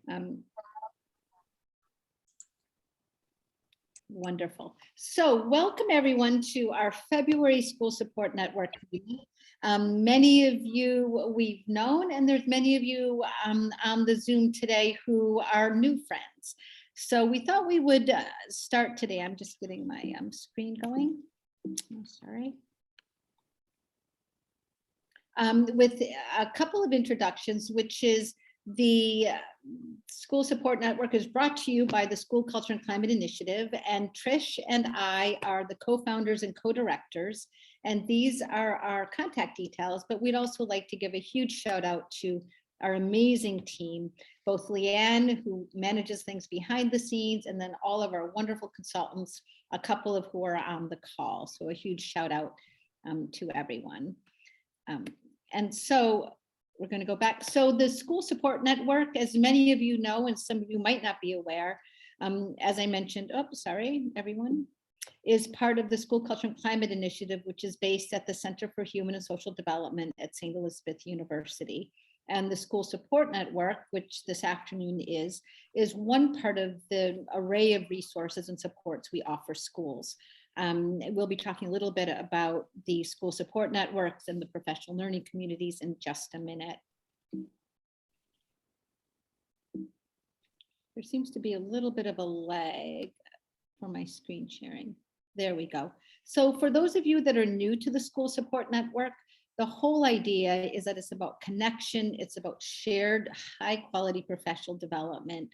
Um, Wonderful. So welcome everyone to our February School Support Network meeting. Many of you we've known, and there's many of you on the Zoom today who are new friends. So we thought we would start today. I'm just getting my screen going. Oh, sorry. With a couple of introductions, which is the School Support Network is brought to you by the School Culture and Climate Initiative, and Trish and I are the co-founders and co-directors, and these are our contact details. But we'd also like to give a huge shout out to our amazing team, both Leanne, who manages things behind the scenes, and then all of our wonderful consultants, a couple of who are on the call. So a huge shout out to everyone. And so we're going to go back. So the School Support Network, as many of you know, and some of you might not be aware, as I mentioned, everyone, is part of the School Culture and Climate Initiative, which is based at the Center for Human and Social Development at St. Elizabeth University. And the School Support Network, which this afternoon is one part of the array of resources and supports we offer schools. We'll be talking a little bit about the school support networks and the professional learning communities in just a minute. There seems to be a little bit of a lag for my screen sharing. There we go. So for those of you that are new to the School Support Network, the whole idea is that it's about connection. It's about shared high quality professional development.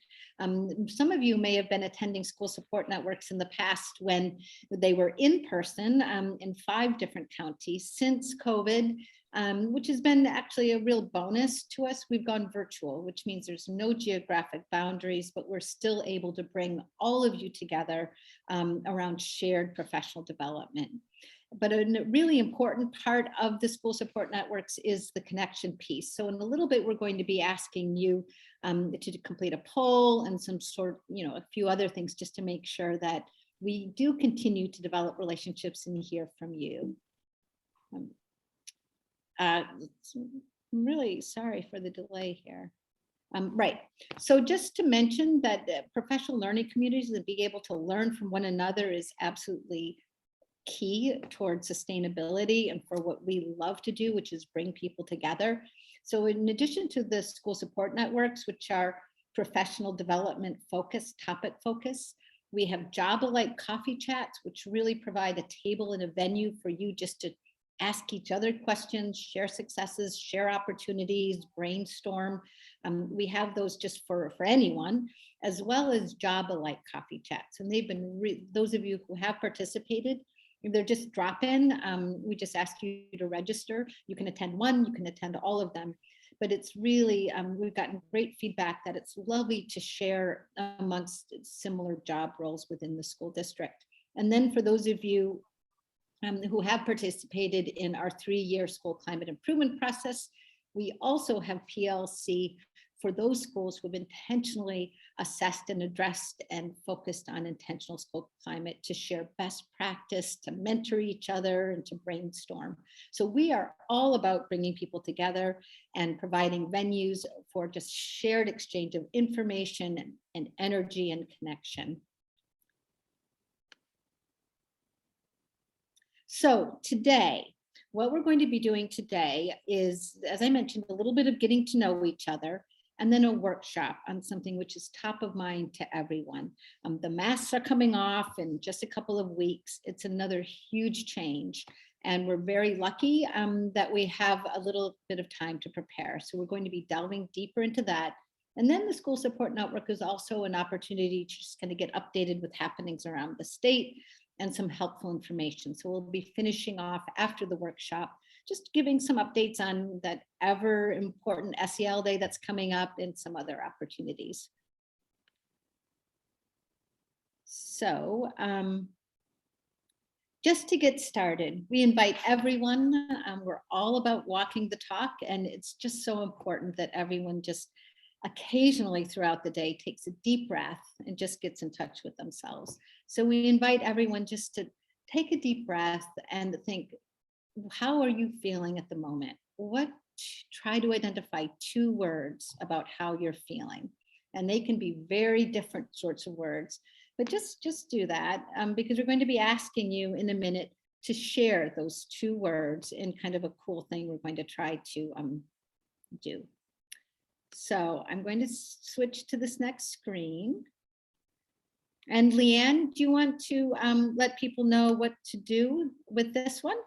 Some of you may have been attending school support networks in the past when they were in person in 5 different counties. Since COVID, which has been actually a real bonus to us, we've gone virtual, which means there's no geographic boundaries, but we're still able to bring all of you together around shared professional development. But a really important part of the school support networks is the connection piece. So in a little bit, we're going to be asking you to complete a poll and some sort, a few other things just to make sure that we do continue to develop relationships and hear from you. I'm really sorry for the delay here. Right. So just to mention that professional learning communities and being able to learn from one another is absolutely key towards sustainability and for what we love to do, which is bring people together. So in addition to the school support networks, which are professional development focused, topic focus, we have job-alike coffee chats, which really provide a table and a venue for you just to ask each other questions, share successes, share opportunities, brainstorm. We have those just for anyone, as well as job-alike coffee chats. And they've been, those of you who have participated, they're just drop in. We just ask you to register. You can attend one, you can attend all of them. But it's really, we've gotten great feedback that it's lovely to share amongst similar job roles within the school district. And then for those of you who have participated in our 3-year school climate improvement process, we also have PLC for those schools who have intentionally assessed and addressed and focused on intentional school climate to share best practice, to mentor each other, and to brainstorm. So we are all about bringing people together and providing venues for just shared exchange of information and energy and connection. So today, what we're going to be doing today is, as I mentioned, a little bit of getting to know each other, and then a workshop on something which is top of mind to everyone. The masks are coming off in just a couple of weeks. It's another huge change, and we're very lucky that we have a little bit of time to prepare. So we're going to be delving deeper into that. And then the School Support Network is also an opportunity to just kind of get updated with happenings around the state and some helpful information. So we'll be finishing off after the workshop, just giving some updates on that ever important SEL Day that's coming up and some other opportunities. So just to get started, we invite everyone. We're all about walking the talk, and it's just so important that everyone just occasionally throughout the day takes a deep breath and just gets in touch with themselves. So we invite everyone just to take a deep breath and think, how are you feeling at the moment? Try to identify 2 words about how you're feeling. and they can be very different sorts of words. But just do that, because we're going to be asking you in a minute to share those 2 words in kind of a cool thing we're going to try to do. So I'm going to switch to this next screen. And Leanne, do you want to let people know what to do with this one?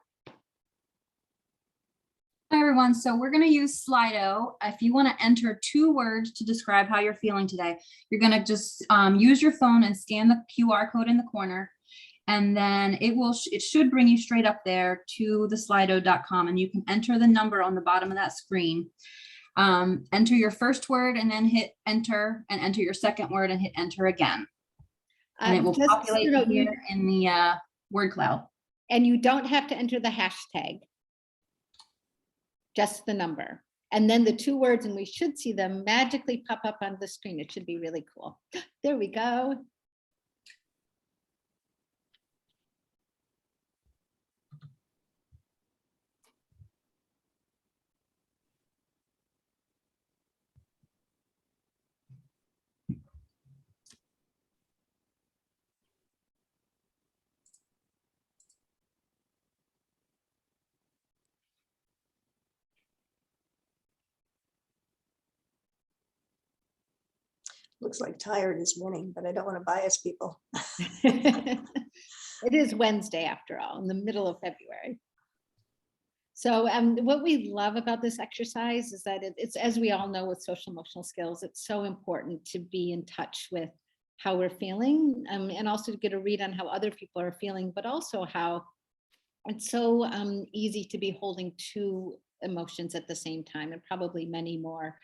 Hi everyone, so we're going to use Slido. If you want to enter 2 words to describe how you're feeling today, you're going to just use your phone and scan the QR code in the corner, and then it should bring you straight up there to the slido.com, and you can enter the number on the bottom of that screen. Enter your first word and then hit enter, and enter your second word and hit enter again. And it will populate here in the word cloud. And you don't have to enter the hashtag, just the number. And then the 2 words, and we should see them magically pop up on the screen. It should be really cool. There we go. Looks like tired is winning, but I don't want to bias people. It is Wednesday, after all, in the middle of February. So what we love about this exercise is that it's, as we all know with social emotional skills, it's so important to be in touch with how we're feeling, and also to get a read on how other people are feeling, but also how it's so easy to be holding 2 emotions at the same time, and probably many more.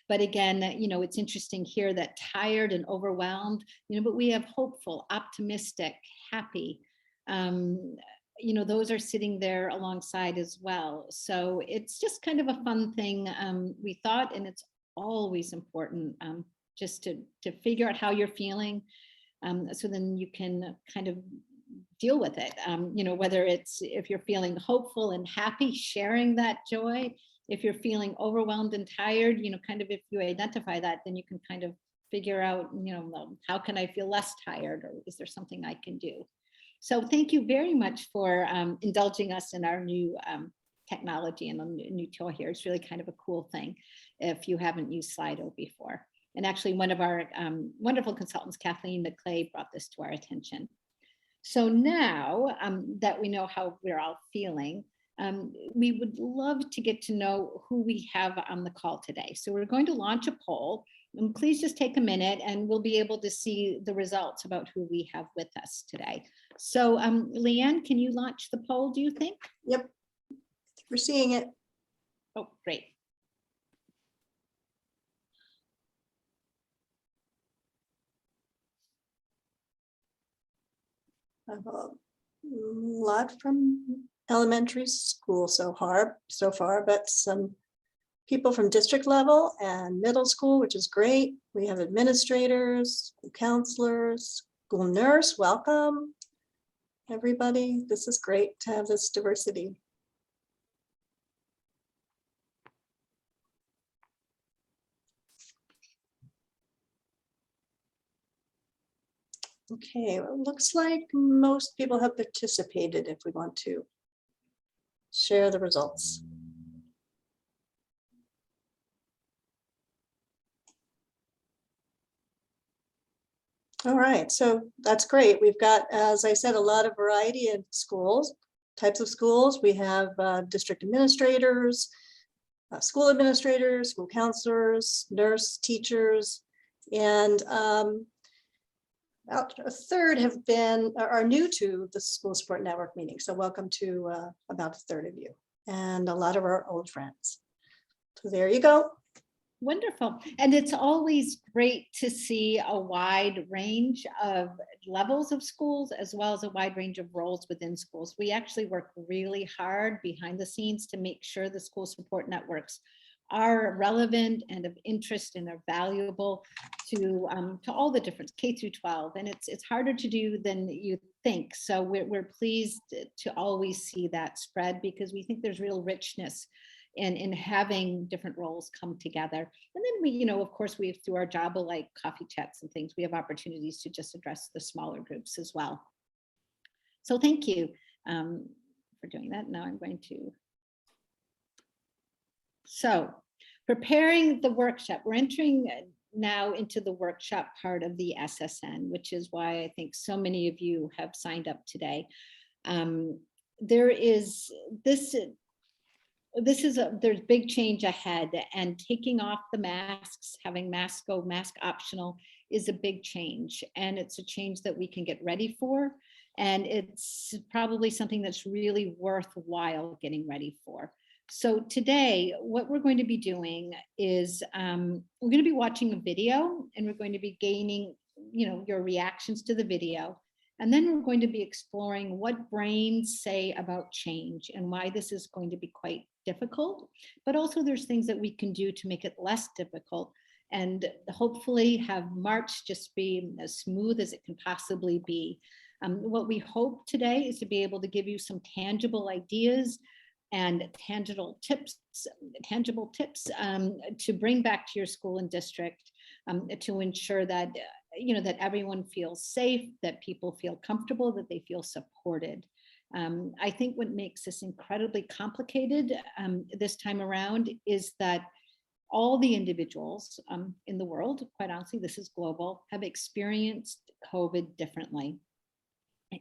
But again, it's interesting here that tired and overwhelmed, but we have hopeful, optimistic, happy, those are sitting there alongside as well. So it's just kind of a fun thing, we thought, and it's always important just to figure out how you're feeling, so then you can kind of deal with it, whether it's, if you're feeling hopeful and happy, sharing that joy. If you're feeling overwhelmed and tired, kind of, if you identify that, then you can kind of figure out, how can I feel less tired, or is there something I can do? So thank you very much for indulging us in our new technology and a new tool here. It's really kind of a cool thing if you haven't used Slido before. And actually, one of our wonderful consultants, Kathleen McClay, brought this to our attention. So now that we know how we're all feeling, we would love to get to know who we have on the call today. So we're going to launch a poll, and please just take a minute and we'll be able to see the results about who we have with us today. So Leanne, can you launch the poll, do you think? Yep, we're seeing it. Oh, great. A lot from elementary school so far, but some people from district level and middle school, which is great. We have administrators, school counselors, school nurse. Welcome, everybody. This is great to have this diversity. Okay, well, it looks like most people have participated if we want to share the results. All right, so that's great. We've got, as I said, a lot of variety in schools, types of schools. We have district administrators, school administrators, school counselors, nurse, teachers, and about a third are new to the School Support Network meeting. So welcome to about a third of you, and a lot of our old friends. So there you go. Wonderful. And it's always great to see a wide range of levels of schools, as well as a wide range of roles within schools. We actually work really hard behind the scenes to make sure the school support networks are relevant and of interest and are valuable to all the different K through 12. And it's harder to do than you think. So we're pleased to always see that spread, because we think there's real richness and in having different roles come together. And then we, of course, we have through our job of like coffee chats and things, we have opportunities to just address the smaller groups as well. So thank you for doing that. Now I'm going to. So preparing the workshop, we're entering now into the workshop part of the SSN, which is why I think so many of you have signed up today. There's big change ahead, and taking off the masks, having mask optional is a big change, and it's a change that we can get ready for, and it's probably something that's really worthwhile getting ready for. So today, what we're going to be doing is we're going to be watching a video, and we're going to be gaining, your reactions to the video. And then we're going to be exploring what brains say about change and why this is going to be quite difficult. But also there's things that we can do to make it less difficult, and hopefully have March just be as smooth as it can possibly be. What we hope today is to be able to give you some tangible ideas and tangible tips to bring back to your school and district to ensure that that everyone feels safe, that people feel comfortable, that they feel supported. I think what makes this incredibly complicated this time around is that all the individuals in the world, quite honestly, this is global, have experienced COVID differently.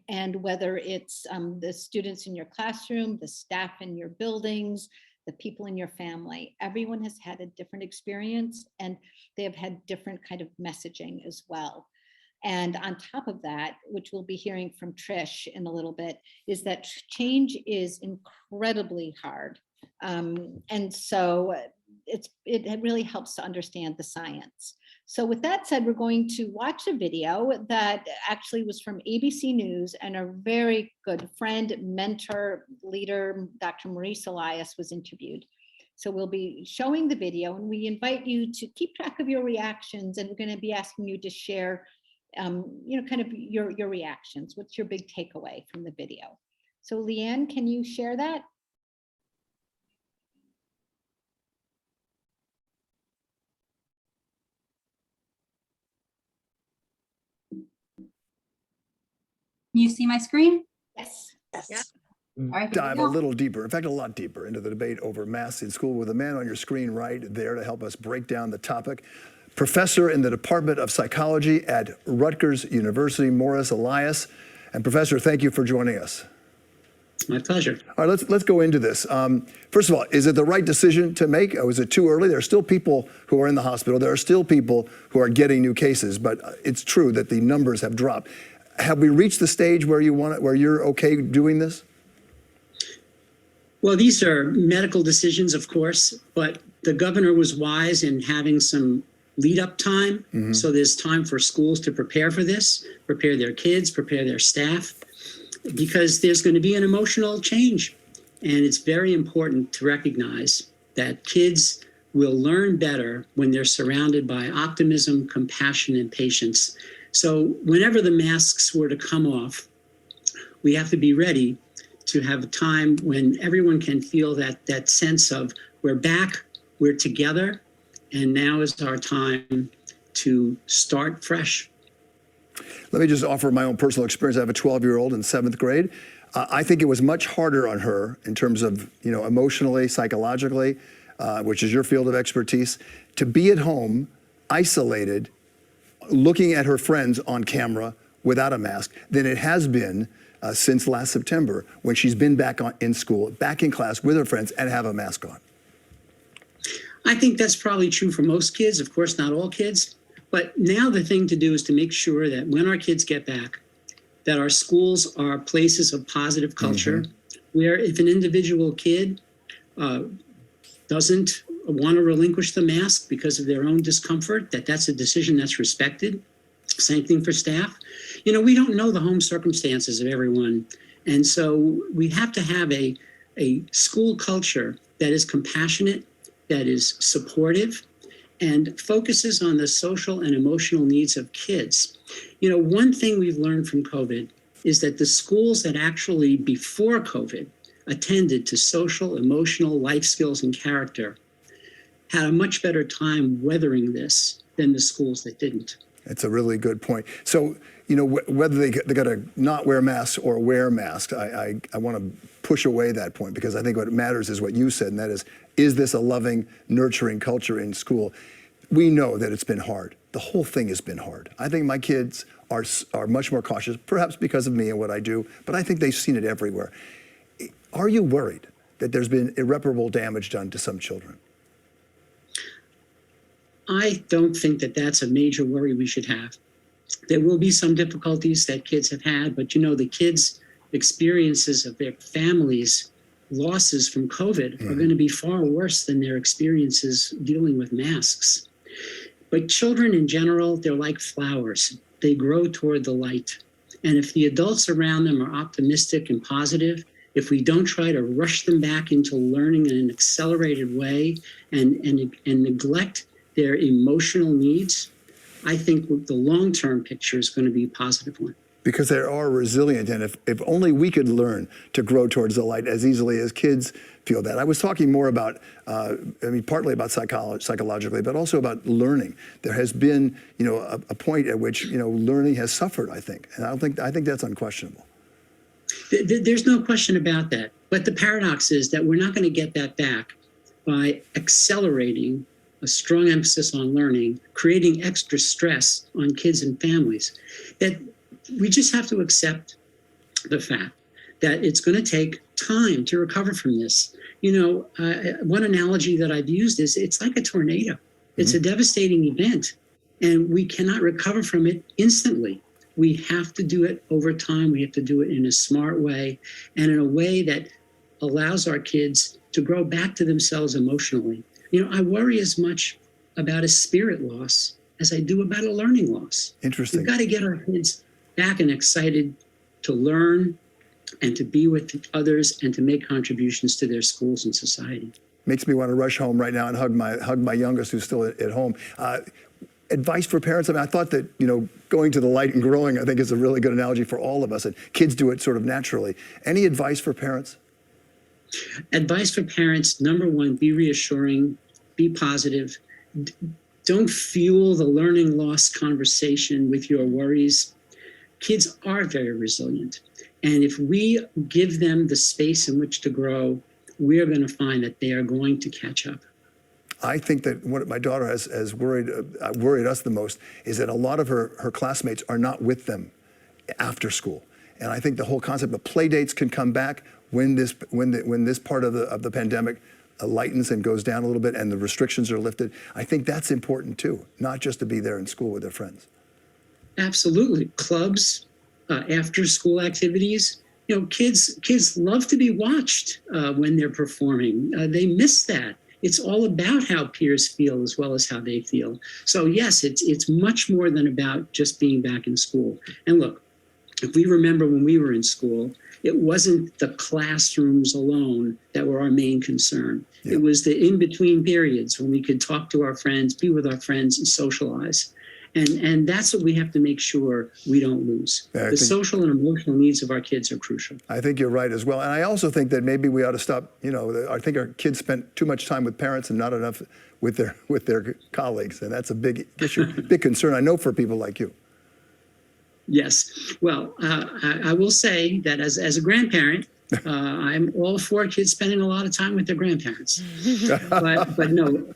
And whether it's the students in your classroom, the staff in your buildings, the people in your family, everyone has had a different experience, and they have had different kind of messaging as well. And on top of that, which we'll be hearing from Trish in a little bit, is that change is incredibly hard. And so it really helps to understand the science. So with that said, we're going to watch a video that actually was from ABC News, and a very good friend, mentor, leader, Dr. Maurice Elias was interviewed. So we'll be showing the video, and we invite you to keep track of your reactions, and we're going to be asking you to share, kind of your reactions. What's your big takeaway from the video? So Leanne, can you share that? You see my screen? Yes. Yes. Yeah. All right, here we Dive a go. little deeper, in fact, a lot deeper into the debate over masks in school with a man on your screen right there to help us break down the topic. Professor in the Department of Psychology at Rutgers University, Maurice Elias. And Professor, thank you for joining us. My pleasure. All right, let's go into this. First of all, is it the right decision to make? Or is it too early? There are still people who are in the hospital. There are still people who are getting new cases, but it's true that the numbers have dropped. Have we reached the stage where you're okay doing this? Well, these are medical decisions, of course, but the governor was wise in having some lead up time. Mm-hmm. So there's time for schools to prepare for this, prepare their kids, prepare their staff, because there's going to be an emotional change. And it's very important to recognize that kids will learn better when they're surrounded by optimism, compassion, and patience. So whenever the masks were to come off, we have to be ready to have a time when everyone can feel that sense of we're back, we're together, and now is our time to start fresh. Let me just offer my own personal experience. I have a 12-year-old in 7th grade. I think it was much harder on her in terms of, emotionally, psychologically, which is your field of expertise, to be at home, isolated, looking at her friends on camera without a mask than it has been since last September, when she's been back in school, back in class with her friends, and have a mask on. I think that's probably true for most kids, of course, not all kids. But now the thing to do is to make sure that when our kids get back, that our schools are places of positive culture, where if an individual kid doesn't want to relinquish the mask because of their own discomfort, that's a decision that's respected. Same thing for staff. We don't know the home circumstances of everyone. And so we have to have a school culture that is compassionate, that is supportive, and focuses on the social and emotional needs of kids. One thing we've learned from COVID is that the schools that actually before COVID attended to social, emotional, life skills, and character had a much better time weathering this than the schools that didn't. It's a really good point. So, you know, whether they got to not wear masks or wear masks, I want to push away that point, because I think what matters is what you said, and that is this a loving, nurturing culture in school? We know that it's been hard. The whole thing has been hard. I think my kids are much more cautious, perhaps because of me and what I do, but I think they've seen it everywhere. Are you worried that there's been irreparable damage done to some children? I don't think that that's a major worry we should have. There will be some difficulties that kids have had, but you know, the kids' experiences of their families' losses from COVID are going to be far worse than their experiences dealing with masks. But children in general, they're like flowers. They grow toward the light. And if the adults around them are optimistic and positive, if we don't try to rush them back into learning in an accelerated way and neglect their emotional needs, I think the long-term picture is going to be a positive one. Because they are resilient, and if only we could learn to grow towards the light as easily as kids feel that. I was talking more about, partly about psychologically, but also about learning. There has been, you know, a point at which, you know, learning has suffered, I think, and I think that's unquestionable. There's no question about that. But the paradox is that we're not going to get that back by accelerating a strong emphasis on learning, creating extra stress on kids and families. That we just have to accept the fact that it's going to take time to recover from this. You know, one analogy that I've used is it's like a tornado. It's a devastating event, and we cannot recover from it instantly. We have to do it over time. We have to do it in a smart way and in a way that allows our kids to grow back to themselves emotionally. You know, I worry as much about a spirit loss as I do about a learning loss. Interesting. We've got to get our kids back and excited to learn and to be with others and to make contributions to their schools and society. Makes me want to rush home right now and hug my youngest who's still at home. Advice for parents? I mean, I thought that, you know, going to the light and growing, I think, is a really good analogy for all of us, and kids do it sort of naturally. Any advice for parents? Advice for parents, number one, be reassuring, be positive. Don't fuel the learning loss conversation with your worries. Kids are very resilient. And if we give them the space in which to grow, we are going to find that they are going to catch up. I think that what my daughter has worried us the most is that a lot of her classmates are not with them after school. And I think the whole concept of play dates can come back when this part of the pandemic lightens and goes down a little bit and the restrictions are lifted. I think that's important too, not just to be there in school with their friends. Absolutely. Clubs, after school activities. You know, kids love to be watched when they're performing. They miss that. It's all about how peers feel as well as how they feel. So yes, it's much more than about just being back in school. And look, if we remember when we were in school, it wasn't the classrooms alone that were our main concern. Yeah. It was the in-between periods when we could talk to our friends, be with our friends, and socialize. And that's what we have to make sure we don't lose. The social and emotional needs of our kids are crucial. I think you're right as well. And I also think that maybe we ought to stop, you know, I think our kids spent too much time with parents and not enough with their colleagues. And that's a big issue, big concern, I know, for people like you. Yes. Well, I will say that as a grandparent, I'm all for kids spending a lot of time with their grandparents. But no.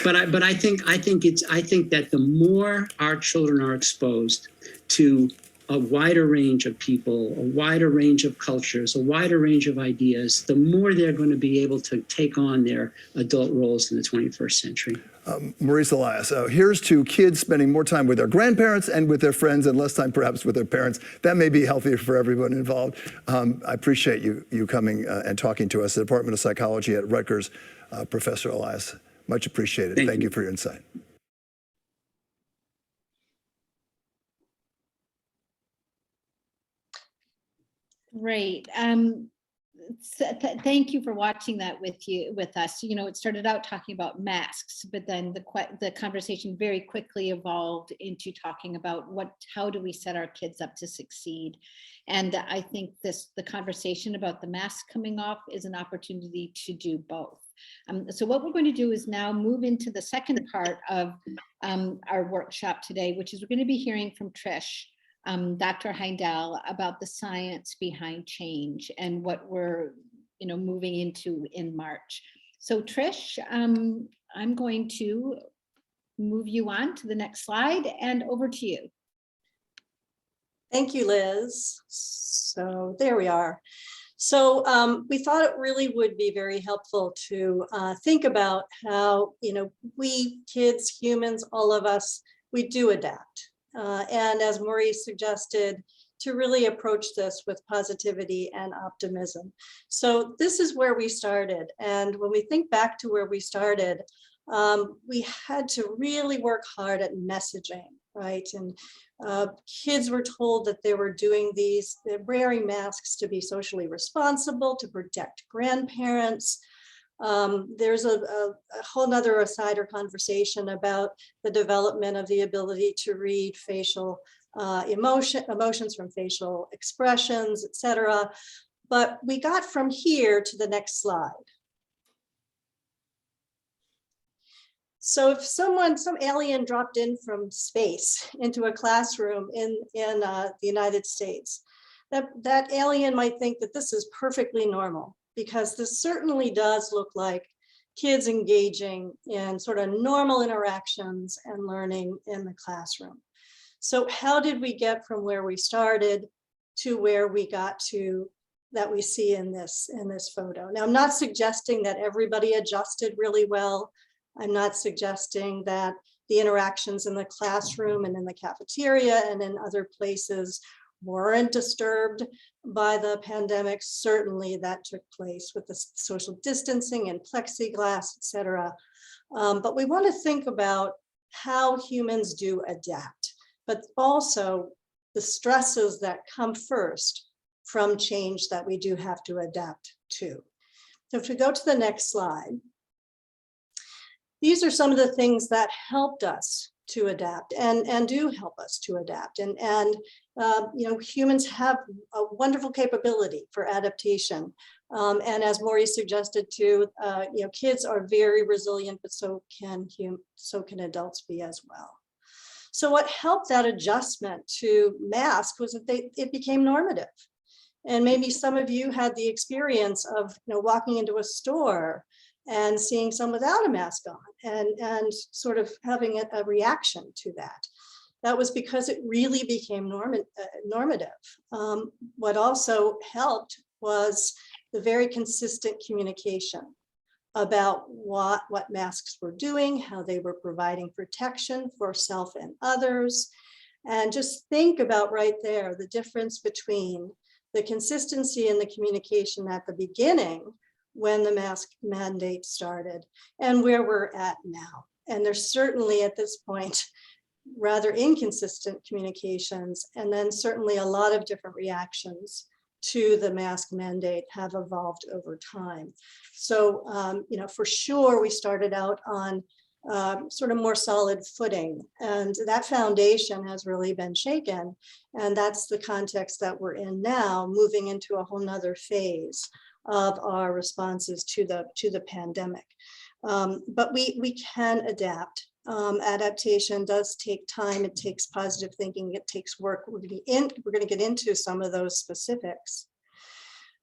But I think that the more our children are exposed to a wider range of people, a wider range of cultures, a wider range of ideas, the more they're going to be able to take on their adult roles in the 21st century. Maurice Elias, here's to kids spending more time with their grandparents and with their friends and less time perhaps with their parents. That may be healthier for everyone involved. I appreciate you coming and talking to us, the Department of Psychology at Rutgers, Professor Elias. Much appreciated. Thank you for your insight. Great. Thank you for watching that with us. You know, it started out talking about masks, but then the conversation very quickly evolved into talking about how do we set our kids up to succeed. And I think the conversation about the mask coming off is an opportunity to do both. So what we're going to do is now move into the second part of our workshop today, which is we're going to be hearing from Trish, Dr. Heindel, about the science behind change and what we're moving into in March. So Trish, I'm going to move you on to the next slide and over to you. Thank you, Liz. So there we are. So we thought it really would be very helpful to think about how, we kids, humans, all of us, we do adapt. And as Maurice suggested, to really approach this with positivity and optimism. So this is where we started. And when we think back to where we started, we had to really work hard at messaging, right? And kids were told that they were they're wearing masks to be socially responsible, to protect grandparents. There's a whole nother aside or conversation about the development of the ability to read facial emotions from facial expressions, etc. But we got from here to the next slide. So if some alien dropped in from space into a classroom in the United States, that alien might think that this is perfectly normal, because this certainly does look like kids engaging in sort of normal interactions and learning in the classroom. So how did we get from where we started to where we got to that we see in this photo? Now, I'm not suggesting that everybody adjusted really well. I'm not suggesting that the interactions in the classroom and in the cafeteria and in other places weren't disturbed by the pandemic. Certainly that took place with the social distancing and plexiglass, et cetera. But we want to think about how humans do adapt, but also the stresses that come first from change that we do have to adapt to. So if we go to the next slide, these are some of the things that helped us to adapt and do help us to adapt. And humans have a wonderful capability for adaptation. And as Maurice suggested too, kids are very resilient, but so can adults be as well. So what helped that adjustment to mask was that it became normative. And maybe some of you had the experience of walking into a store and seeing some without a mask on and sort of having a reaction to that. That was because it really became normative. What also helped was the very consistent communication about what masks were doing, how they were providing protection for self and others. And just think about right there, the difference between the consistency in the communication at the beginning when the mask mandate started and where we're at now. And there's certainly at this point rather inconsistent communications, and then certainly a lot of different reactions to the mask mandate have evolved over time. So, for sure, we started out on sort of more solid footing, and that foundation has really been shaken. And that's the context that we're in now, moving into a whole nother phase of our responses to the pandemic. But we can adapt. Adaptation does take time. It takes positive thinking. It takes work. We're going to get into some of those specifics.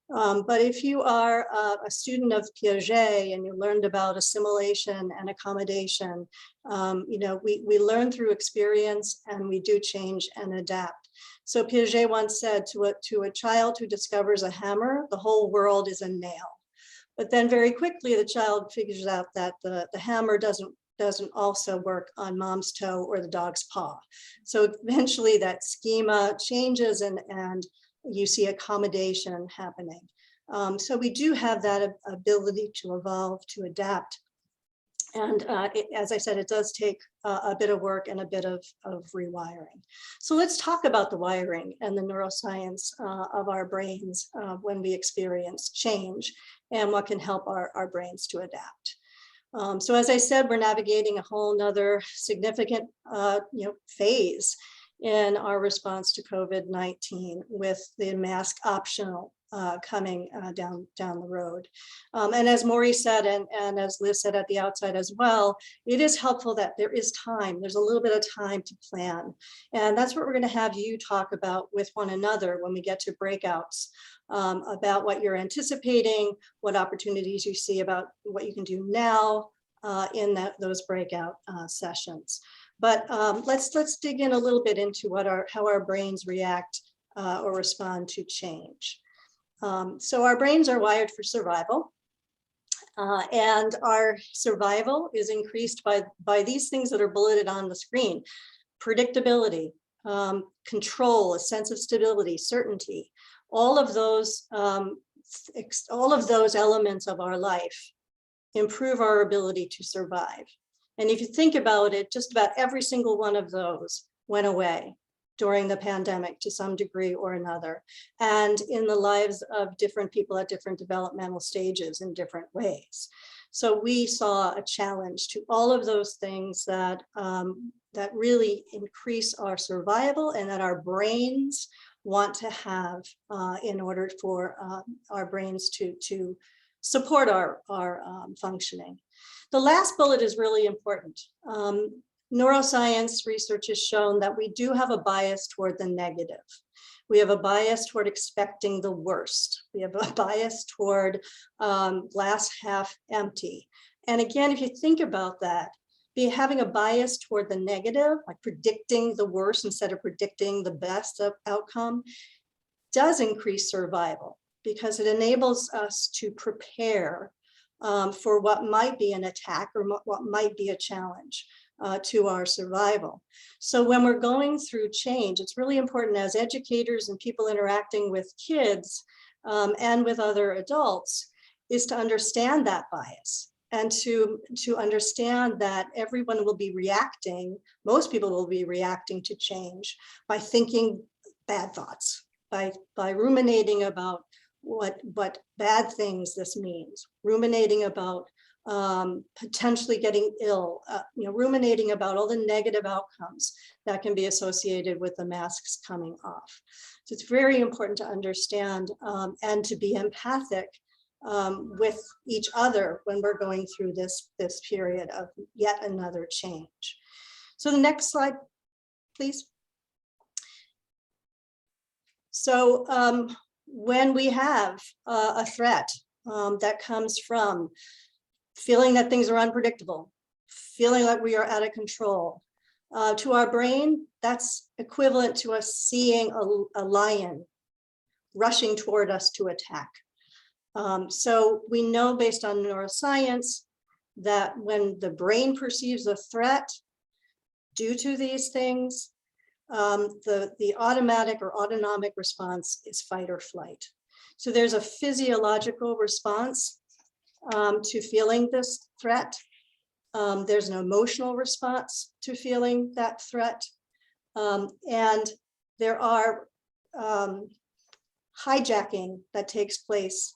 But if you are a student of Piaget and you learned about assimilation and accommodation, we learn through experience and we do change and adapt. So Piaget once said to a child who discovers a hammer, the whole world is a nail. But then very quickly the child figures out that the hammer doesn't also work on mom's toe or the dog's paw. So eventually that schema changes and you see accommodation happening. So we do have that ability to evolve, to adapt. And as I said, it does take a bit of work and a bit of rewiring. So let's talk about the wiring and the neuroscience of our brains when we experience change and what can help our brains to adapt. So as I said, we're navigating a whole nother significant phase in our response to COVID-19 with the mask optional coming down the road. And as Maury said, and as Liz said at the outside as well, it is helpful that there is time. There's a little bit of time to plan. And that's what we're going to have you talk about with one another when we get to breakouts, about what you're anticipating, what opportunities you see, about what you can do now in those breakout sessions. But let's dig in a little bit into how our brains react or respond to change. So our brains are wired for survival, and our survival is increased by these things that are bulleted on the screen: predictability, control, a sense of stability, certainty. All of those elements of our life improve our ability to survive. And if you think about it, just about every single one of those went away during the pandemic to some degree or another, and in the lives of different people at different developmental stages in different ways. So we saw a challenge to all of those things that really increase our survival and that our brains want to have in order for our brains to support our functioning. The last bullet is really important. Neuroscience research has shown that we do have a bias toward the negative. We have a bias toward expecting the worst. We have a bias toward glass half empty. And again, if you think about that, having a bias toward the negative, like predicting the worst instead of predicting the best outcome, does increase survival because it enables us to prepare for what might be an attack or what might be a challenge to our survival. So when we're going through change, it's really important as educators and people interacting with kids and with other adults is to understand that bias and to understand that everyone will be reacting, most people will be reacting to change by thinking bad thoughts, by ruminating about what bad things this means, ruminating about potentially getting ill, ruminating about all the negative outcomes that can be associated with the masks coming off. So it's very important to understand and to be empathic with each other when we're going through this period of yet another change. So the next slide, please. So when we have a threat that comes from feeling that things are unpredictable, feeling like we are out of control, to our brain, that's equivalent to us seeing a lion rushing toward us to attack. So we know based on neuroscience that when the brain perceives a threat due to these things, the automatic or autonomic response is fight or flight. So there's a physiological response to feeling this threat. There's an emotional response to feeling that threat. And there are hijacking that takes place,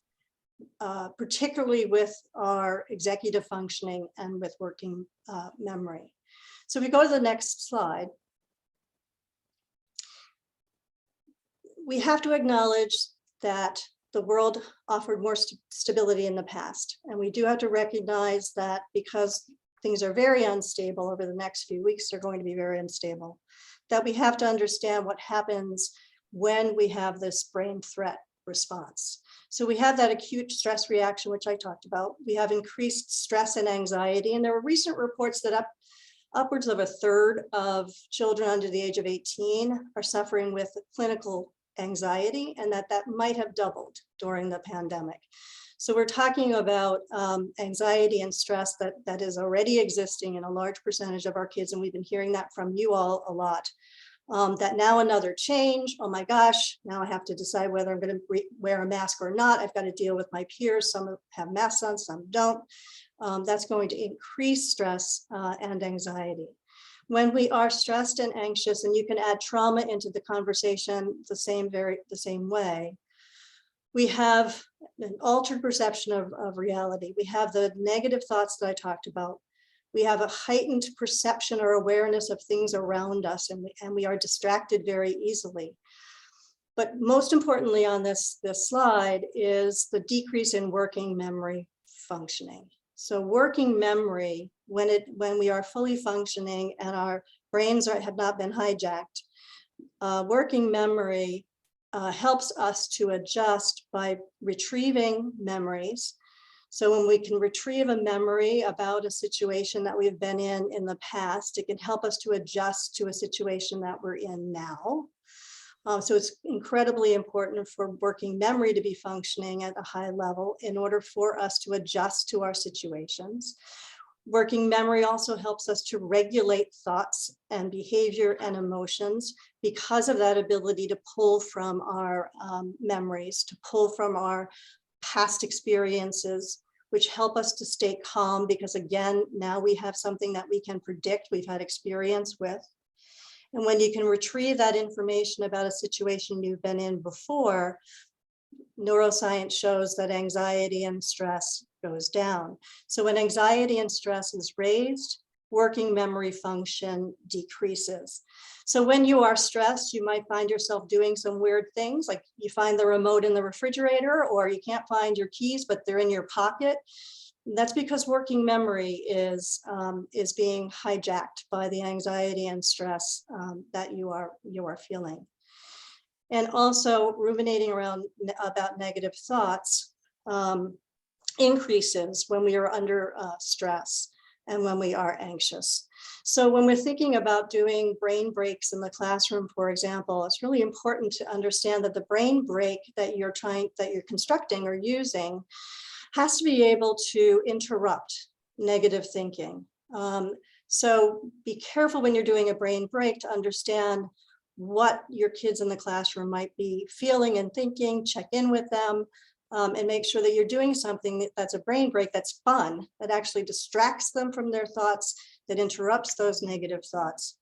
particularly with our executive functioning and with working memory. So if we go to the next slide, we have to acknowledge that the world offered more stability in the past. And we do have to recognize that because things are very unstable over the next few weeks, they're going to be very unstable, that we have to understand what happens when we have this brain threat response. So we have that acute stress reaction, which I talked about. We have increased stress and anxiety. And there were recent reports that upwards of a third of children under the age of 18 are suffering with clinical anxiety, and that might have doubled during the pandemic. So we're talking about anxiety and stress that is already existing in a large percentage of our kids, and we've been hearing that from you all a lot. That now another change, oh my gosh, now I have to decide whether I'm going to wear a mask or not. I've got to deal with my peers. Some have masks on, some don't. that's going to increase stress and anxiety. When we are stressed and anxious, and you can add trauma into the conversation the same way, we have an altered perception of reality. We have the negative thoughts that I talked about. We have a heightened perception or awareness of things around us, and we are distracted very easily. But most importantly on this slide is the decrease in working memory functioning. So working memory, when we are fully functioning and our brains have not been hijacked, working memory helps us to adjust by retrieving memories. So when we can retrieve a memory about a situation that we've been in the past, it can help us to adjust to a situation that we're in now. So it's incredibly important for working memory to be functioning at a high level in order for us to adjust to our situations. Working memory also helps us to regulate thoughts and behavior and emotions because of that ability to pull from our memories, to pull from our past experiences, which help us to stay calm because, again, now we have something that we can predict, we've had experience with. And when you can retrieve that information about a situation you've been in before, neuroscience shows that anxiety and stress goes down. So when anxiety and stress is raised, working memory function decreases. So when you are stressed, you might find yourself doing some weird things, like you find the remote in the refrigerator, or you can't find your keys, but they're in your pocket. That's because working memory is being hijacked by the anxiety and stress that you are feeling. And also ruminating around about negative thoughts increases when we are under stress and when we are anxious. So when we're thinking about doing brain breaks in the classroom, for example, it's really important to understand that the brain break that you're constructing or using has to be able to interrupt negative thinking. So be careful when you're doing a brain break to understand what your kids in the classroom might be feeling and thinking, check in with them, and make sure that you're doing something that's a brain break that's fun, that actually distracts them from their thoughts, that interrupts those negative thoughts.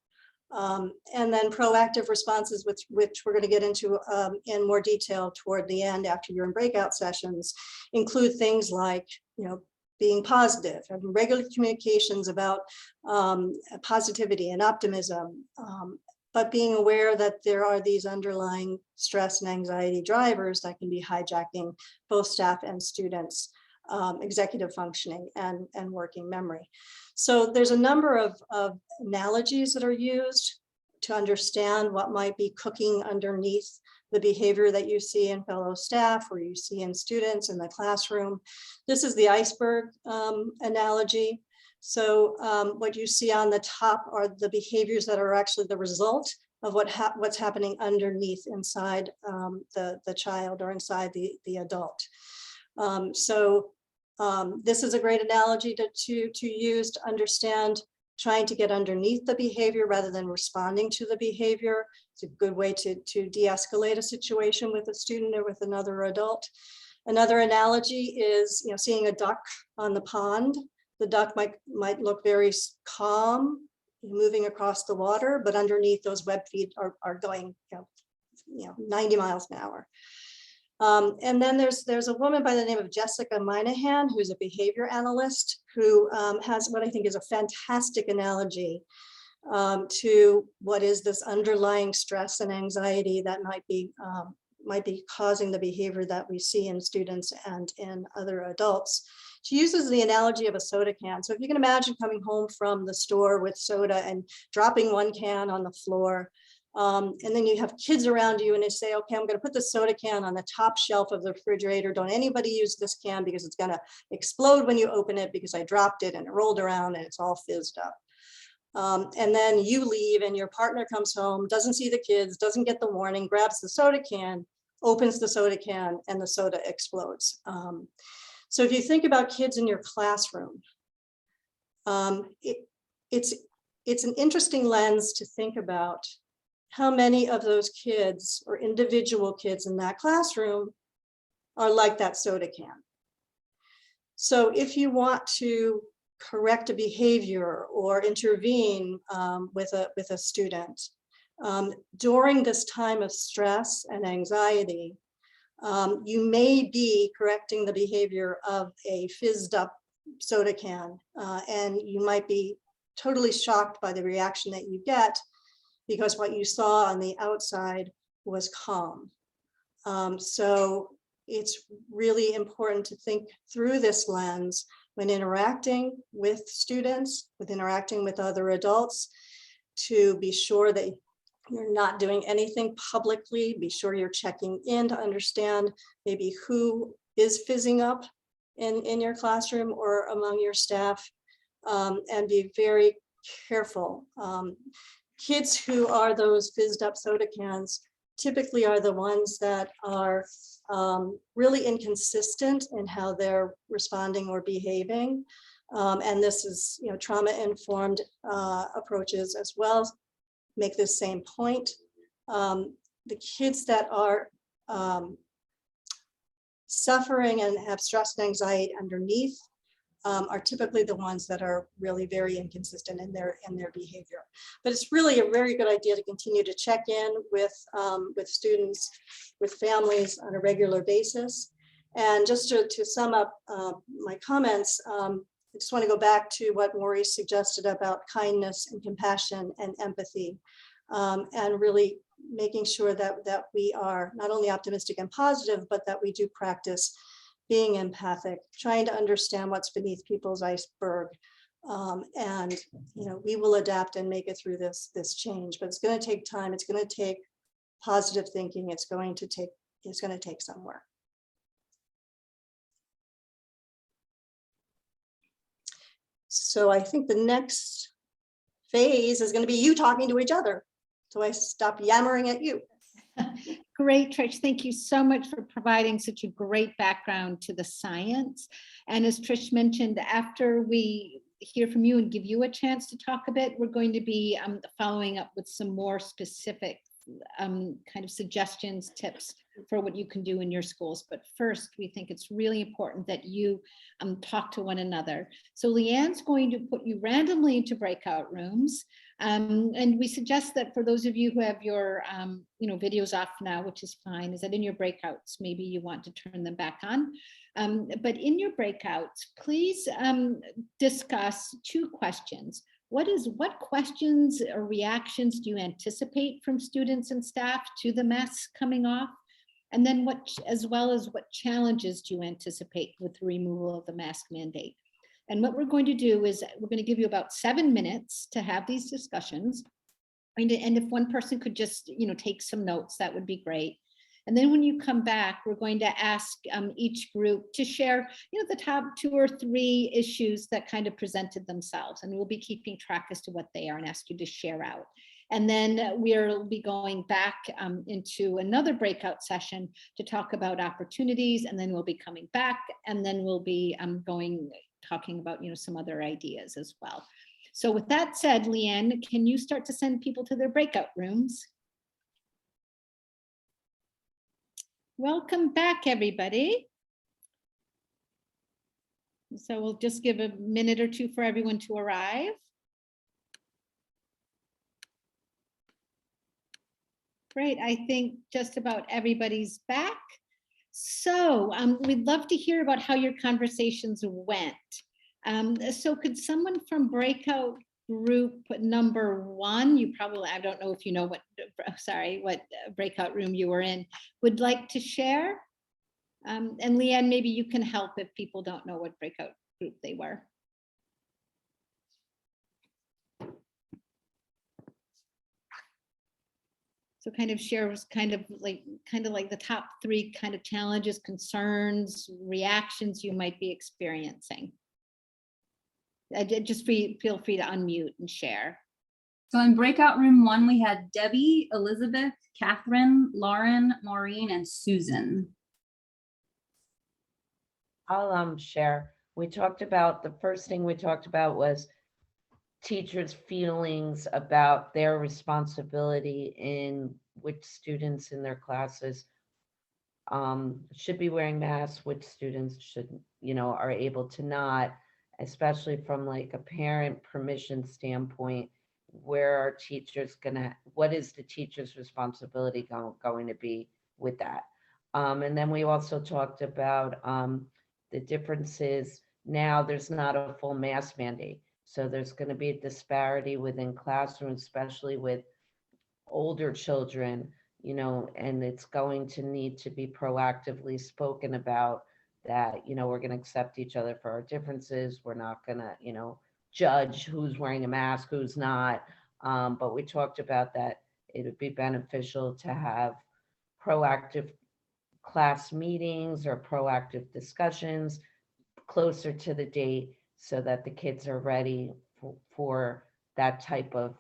And then proactive responses, which we're going to get into in more detail toward the end after you're in breakout sessions, include things like, being positive, having regular communications about positivity and optimism, but being aware that there are these underlying stress and anxiety drivers that can be hijacking both staff and students' executive functioning and working memory. So there's a number of analogies that are used to understand what might be cooking underneath the behavior that you see in fellow staff or you see in students in the classroom. This is the iceberg analogy. So what you see on the top are the behaviors that are actually the result of what's happening underneath inside the child or inside the adult. This is a great analogy to use to understand trying to get underneath the behavior rather than responding to the behavior. It's a good way to de-escalate a situation with a student or with another adult. Another analogy is, seeing a duck on the pond. The duck might look very calm, moving across the water, but underneath those web feet are going 90 miles an hour. And then there's a woman by the name of Jessica Minahan, who's a behavior analyst, who has what I think is a fantastic analogy to what is this underlying stress and anxiety that might be causing the behavior that we see in students and in other adults. She uses the analogy of a soda can. So if you can imagine coming home from the store with soda and dropping one can on the floor, and then you have kids around you and they say, okay, I'm going to put the soda can on the top shelf of the refrigerator. Don't anybody use this can because it's going to explode when you open it because I dropped it and it rolled around and it's all fizzed up. And then you leave and your partner comes home, doesn't see the kids, doesn't get the warning, grabs the soda can, opens the soda can, and the soda explodes. So if you think about kids in your classroom, it's an interesting lens to think about how many of those kids or individual kids in that classroom are like that soda can. So if you want to correct a behavior or intervene with a student during this time of stress and anxiety, you may be correcting the behavior of a fizzed up soda can, and you might be totally shocked by the reaction that you get because what you saw on the outside was calm. So it's really important to think through this lens when interacting with students, with interacting with other adults, to be sure that you're not doing anything publicly. Be sure you're checking in to understand maybe who is fizzing up in your classroom or among your staff, and be very careful. Kids who are those fizzed up soda cans typically are the ones that are really inconsistent in how they're responding or behaving. And this is, trauma-informed approaches as well make this same point. The kids that are suffering and have stress and anxiety underneath are typically the ones that are really very inconsistent in their behavior. But it's really a very good idea to continue to check in with students, with families on a regular basis. And just to sum up my comments, I just want to go back to what Maurice suggested about kindness and compassion and empathy, and really making sure that we are not only optimistic and positive, but that we do practice being empathic, trying to understand what's beneath people's iceberg. And we will adapt and make it through this change, but it's going to take time. It's going to take positive thinking. It's going to take some work. So I think the next phase is going to be you talking to each other. So I stop yammering at you. Great, Trish. Thank you so much for providing such a great background to the science. And as Trish mentioned, after we hear from you and give you a chance to talk a bit, we're going to be following up with some more specific kind of suggestions, tips for what you can do in your schools. But first, we think it's really important that you talk to one another. So Leanne's going to put you randomly into breakout rooms. And we suggest that for those of you who have your videos off now, which is fine, is that in your breakouts, maybe you want to turn them back on. But in your breakouts, please discuss 2 questions. What questions or reactions do you anticipate from students and staff to the mask coming off? And then as well as what challenges do you anticipate with the removal of the mask mandate? And what we're going to do is we're going to give you about 7 minutes to have these discussions. And if one person could just, take some notes, that would be great. And then when you come back, we're going to ask each group to share, the top 2 or 3 issues that kind of presented themselves. And we'll be keeping track as to what they are and ask you to share out. And then we'll be going back into another breakout session to talk about opportunities. And then we'll be coming back, and then we'll be talking about, some other ideas as well. So with that said, Leanne, can you start to send people to their breakout rooms? Welcome back, everybody. So we'll just give a minute or 2 for everyone to arrive. Great, I think just about everybody's back. So we'd love to hear about how your conversations went. So could someone from breakout group number 1, I don't know if you know what breakout room you were in, would like to share? And Leanne, maybe you can help if people don't know what breakout group they were. So kind of share was kind of like the top 3 kind of challenges, concerns, reactions you might be experiencing. Just feel free to unmute and share. So in breakout room 1, we had Debbie, Elizabeth, Catherine, Lauren, Maureen, and Susan. I'll share. The first thing we talked about was teachers' feelings about their responsibility in which students in their classes should be wearing masks, which students should, are able to not, especially from like a parent permission standpoint. Where are teachers what is the teacher's responsibility going to be with that? And then we also talked about the differences. Now there's not a full mask mandate. So there's going to be a disparity within classrooms, especially with older children, and it's going to need to be proactively spoken about that, we're going to accept each other for our differences. We're not going to, judge who's wearing a mask, who's not. But we talked about that it would be beneficial to have proactive class meetings or proactive discussions closer to the date so that the kids are ready for that type of,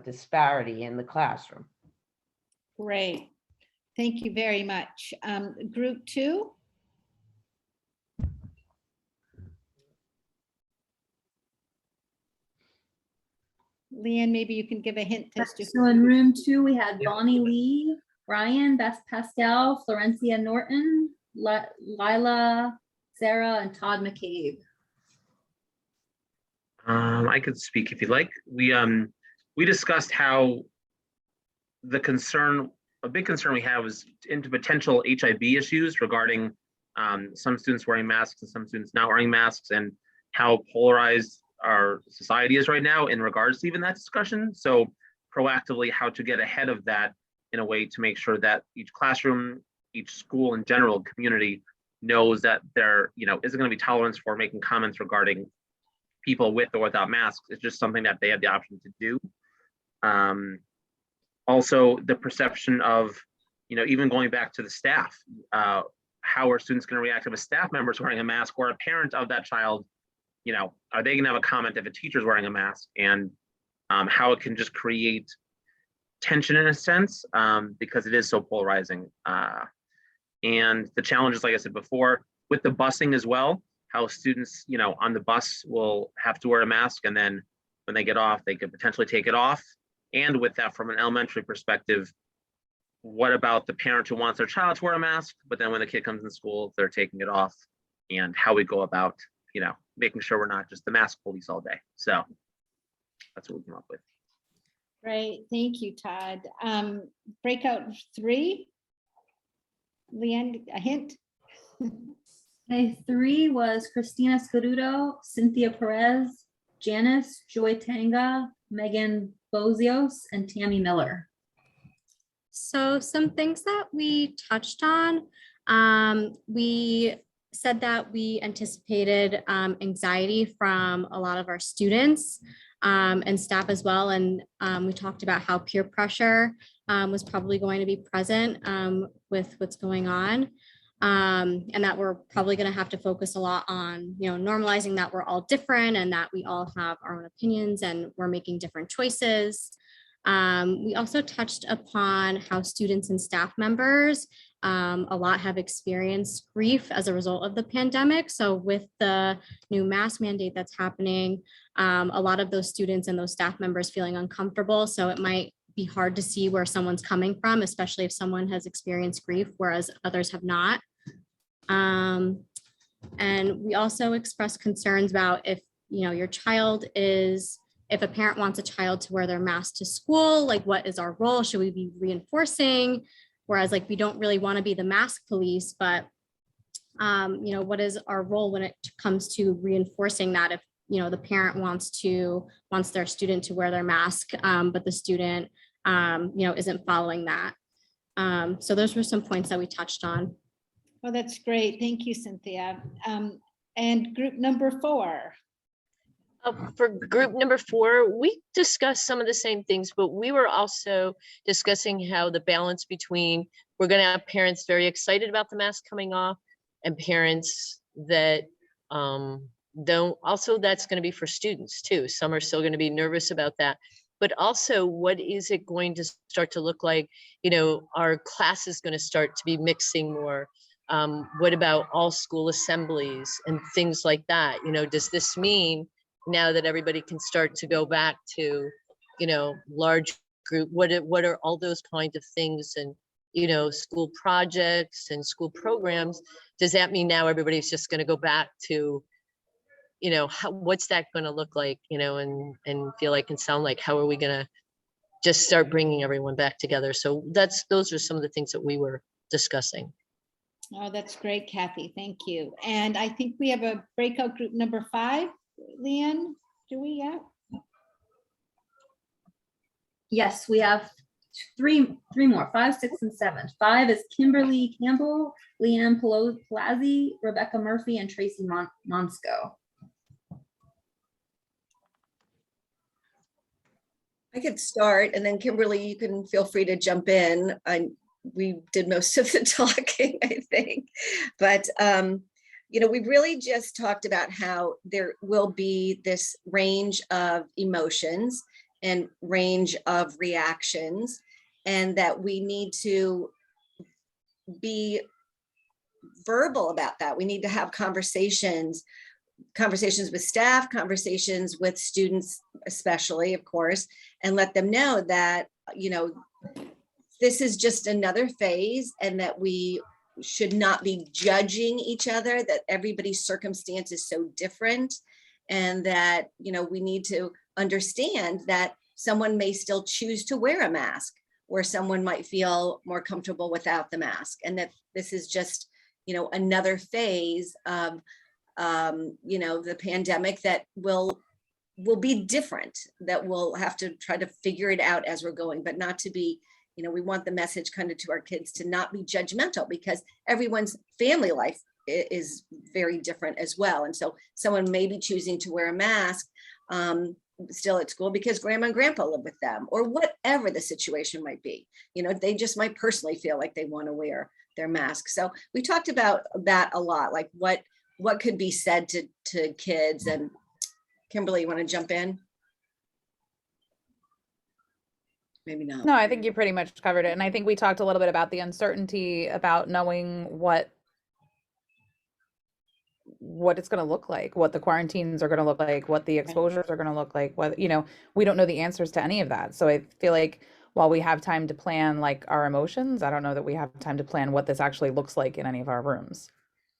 disparity in the classroom. Great. Thank you very much. Group 2? Leanne, maybe you can give a hint as to. So in room 2, we had Bonnie Lee, Brian, Beth Pascal, Florencia Norton, Lila, Sarah, and Todd McCabe. I could speak if you'd like. We discussed how a big concern we have is into potential HIV issues regarding some students wearing masks and some students not wearing masks, and how polarized our society is right now in regards to even that discussion. So proactively how to get ahead of that in a way to make sure that each classroom, each school in general, community knows that there, isn't going to be tolerance for making comments regarding people with or without masks. It's just something that they have the option to do. Also, the perception of, even going back to the staff, how are students going to react if a staff member is wearing a mask, or a parent of that child, are they going to have a comment if a teacher's wearing a mask, and how it can just create tension in a sense, because it is so polarizing. And the challenges, like I said before, with the busing as well, how students, on the bus will have to wear a mask, and then when they get off, they could potentially take it off. And with that, from an elementary perspective, what about the parent who wants their child to wear a mask, but then when the kid comes in school, they're taking it off, and how we go about, making sure we're not just the mask police all day. So that's what we came up with. Great, thank you, Todd. Breakout 3. Leanne, a hint? Okay, 3 was Christina Scaruto, Cynthia Perez, Janice, Joy Tanga, Megan Bozios, and Tammy Miller. So some things that we touched on, we said that we anticipated anxiety from a lot of our students and staff as well. And we talked about how peer pressure was probably going to be present with what's going on. And that we're probably going to have to focus a lot on, normalizing that we're all different and that we all have our own opinions and we're making different choices. We also touched upon how students and staff members a lot have experienced grief as a result of the pandemic. So with the new mask mandate that's happening, a lot of those students and those staff members feeling uncomfortable. So it might be hard to see where someone's coming from, especially if someone has experienced grief, whereas others have not. And we also expressed concerns about if, your child is, if a parent wants a child to wear their mask to school, like what is our role? Should we be reinforcing? Whereas like, we don't really want to be the mask police, but what is our role when it comes to reinforcing that if, the parent wants their student to wear their mask, but the student, isn't following that. So those were some points that we touched on. Oh, that's great. Thank you, Cynthia. And group number 4. For group number 4, we discussed some of the same things, but we were also discussing how the balance between, we're going to have parents very excited about the mask coming off and parents that don't. Also, that's going to be for students too. Some are still going to be nervous about that. But also, what is it going to start to look like? Our class is going to start to be mixing more. What about all school assemblies and things like that? Does this mean now that everybody can start to go back to, large group, what are all those kinds of things? And, school projects and school programs, does that mean now everybody's just going to go back to, what's that going to look like, and feel like and sound like? How are we going to just start bringing everyone back together? So those are some of the things that we were discussing. Oh, that's great, Kathy. Thank you. And I think we have a breakout group number 5. Leanne, do we? Yeah. Yes, we have three more, 5, 6, and 7. 5 is Kimberly Campbell, Leanne Palazzi, Rebecca Murphy, and Tracy Monsco. I could start, and then Kimberly, you can feel free to jump in. We did most of the talking, I think, but we really just talked about how there will be this range of emotions and range of reactions, and that we need to be verbal about that. We need to have conversations with staff, conversations with students, especially, of course, and let them know that, this is just another phase, and that we should not be judging each other, that everybody's circumstance is so different, and that, we need to understand that someone may still choose to wear a mask, or someone might feel more comfortable without the mask, and that this is just, another phase of the pandemic that will be different, that we'll have to try to figure it out as we're going, but not to be, we want the message kind of to our kids to not be judgmental, because everyone's family life is very different as well. And so someone may be choosing to wear a mask still at school because grandma and grandpa live with them, or whatever the situation might be. They just might personally feel like they want to wear their mask. So we talked about that a lot, like what could be said to kids. And Kimberly, you want to jump in? Maybe not. No, I think you pretty much covered it. And I think we talked a little bit about the uncertainty about knowing what it's going to look like, what the quarantines are going to look like, what the exposures are going to look like, what, we don't know the answers to any of that. So I feel like while we have time to plan like our emotions, I don't know that we have time to plan what this actually looks like in any of our rooms.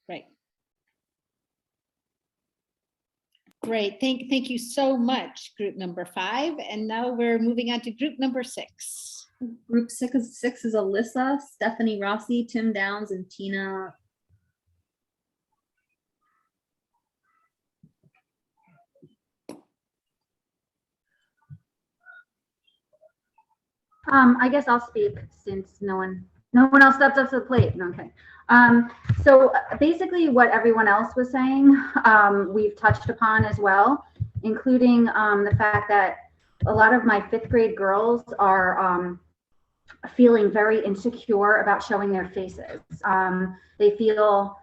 Right. Great. Thank you so much, group number 5. And now we're moving on to group number 6. Group 6 is Alyssa, Stephanie Rossi, Tim Downs, and Tina. I guess I'll speak since no one else stepped up to the plate. Okay. So basically what everyone else was saying, we've touched upon as well, including the fact that a lot of my 5th grade girls are feeling very insecure about showing their faces. They feel,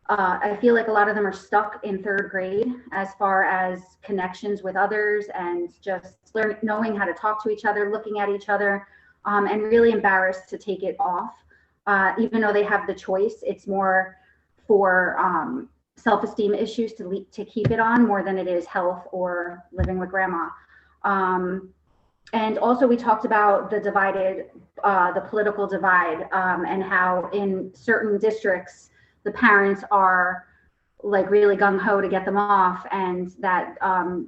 I feel like a lot of them are stuck in 3rd grade as far as connections with others and just knowing how to talk to each other, looking at each other, and really embarrassed to take it off. Even though they have the choice, it's more for self-esteem issues to keep it on more than it is health or living with grandma. And also we talked about the political divide, and how in certain districts, the parents are like really gung-ho to get them off, and that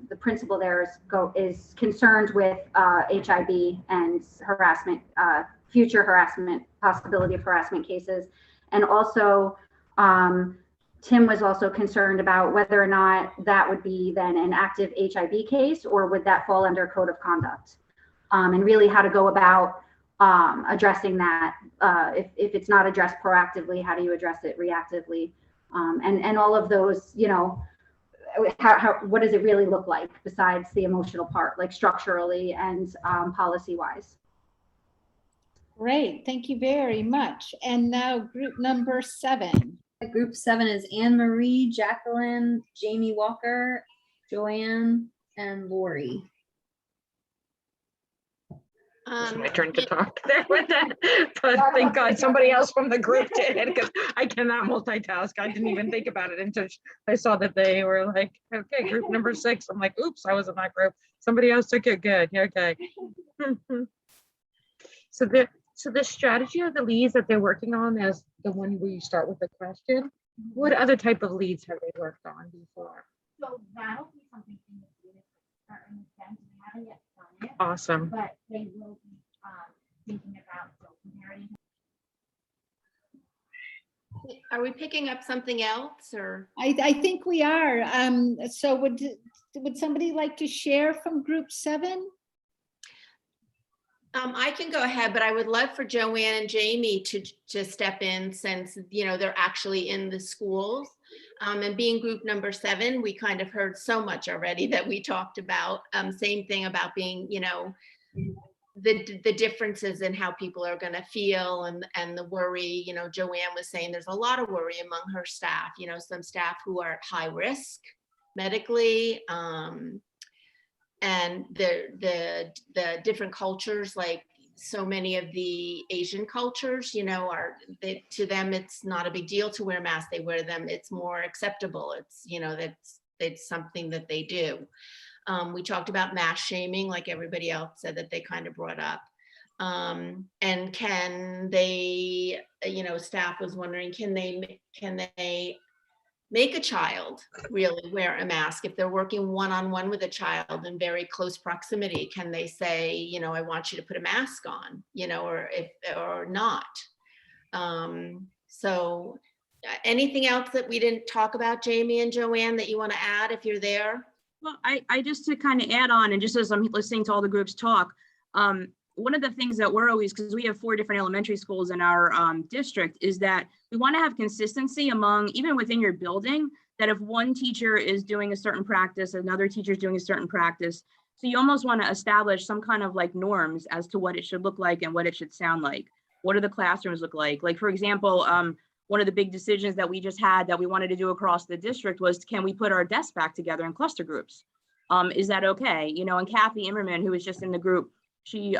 the principal there is concerned with HIB and harassment, future harassment, possibility of harassment cases. And also Tim was also concerned about whether or not that would be then an active HIB case, or would that fall under code of conduct, and really how to go about addressing that. If it's not addressed proactively, how do you address it reactively? And all of those, what does it really look like besides the emotional part, like structurally and policy wise? Great, thank you very much. And now group number 7. Group 7 is Anne Marie, Jacqueline, Jamie Walker, Joanne, and Lori. It's my turn to talk there with that, but thank God somebody else from the group did it, because I cannot multitask. I didn't even think about it until I saw that they were like, okay, group number 6. I'm like, oops, I was in that group. Somebody else took it. Good. Okay. So So the strategy of the leads that they're working on as the one where you start with a question, what other type of leads have they worked on before? So that'll be something in the future, starting with them. We haven't yet done it, Awesome. but they will be thinking about so comparing. Are we picking up something else or? I think we are. So would somebody like to share from group 7? I can go ahead, but I would love for Joanne and Jamie to step in since, you know, they're actually in the schools. And being group number 7, we kind of heard so much already that we talked about. Same thing about being, you know, the differences in how people are going to feel and the worry. You know, Joanne was saying there's a lot of worry among her staff, you know, some staff who are at high risk medically, and the different cultures, like so many of the Asian cultures, you know, to them, it's not a big deal to wear masks. They wear them. It's more acceptable. It's, you know, it's something that they do. We talked about mask shaming, like everybody else said that they kind of brought up. And can they, you know, staff was wondering, can they make a child really wear a mask if they're working one-on-one with a child in very close proximity? Can they say, you know, I want you to put a mask on, you know, or not? So anything else that we didn't talk about, Jamie and Joanne, that you want to add if you're there? Well, I just to kind of add on, and just as I'm listening to all the groups talk, one of the things that we're always, because we have 4 different elementary schools in our district, is that we want to have consistency among, even within your building, that if one teacher is doing a certain practice, another teacher is doing a certain practice. So you almost want to establish some kind of like norms as to what it should look like and what it should sound like. What do the classrooms look like? Like, for example, one of the big decisions that we just had that we wanted to do across the district was, can we put our desks back together in cluster groups? Is that okay? You know, and Kathy Immerman, who was just in the group, she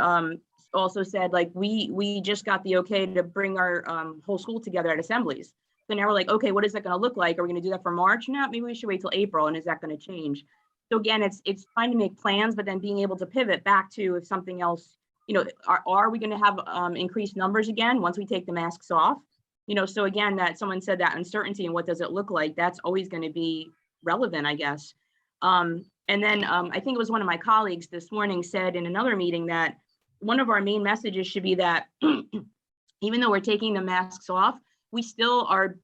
also said, like, we just got the okay to bring our whole school together at assemblies. So now we're like, okay, what is that going to look like? Are we going to do that for March? No, maybe we should wait till April. And is that going to change? So again, it's trying to make plans, but then being able to pivot back to if something else, you know, are we going to have increased numbers again once we take the masks off? You know, so again, that someone said that uncertainty and what does it look like, that's always going to be relevant, I guess. And then I think it was one of my colleagues this morning said in another meeting that one of our main messages should be that even though we're taking the masks off, we still are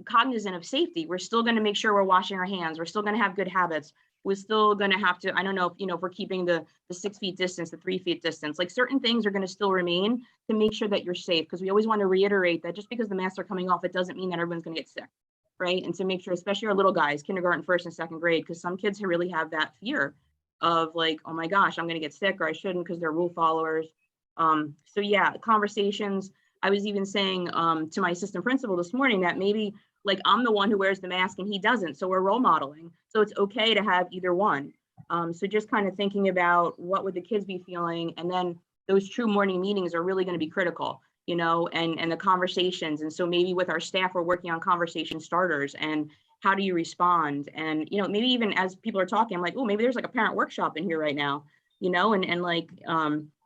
cognizant of safety. We're still going to make sure we're washing our hands. We're still going to have good habits. We're still going to have to, I don't know if, you know, if we're keeping the 6 feet distance, the 3 feet distance, like certain things are going to still remain to make sure that you're safe. Because we always want to reiterate that just because the masks are coming off, it doesn't mean that everyone's going to get sick. Right. And to make sure, especially our little guys, kindergarten, 1st and 2nd grade, because some kids really have that fear of like, oh my gosh, I'm going to get sick or I shouldn't because they're rule followers. So yeah, conversations. I was even saying to my assistant principal this morning that maybe like I'm the one who wears the mask and he doesn't. So we're role modeling. So it's okay to have either one. So just kind of thinking about what would the kids be feeling. And then those true morning meetings are really going to be critical, you know, and the conversations. And so maybe with our staff, we're working on conversation starters and how do you respond? And, you know, maybe even as people are talking, I'm like, oh, maybe there's like a parent workshop in here right now, you know, and like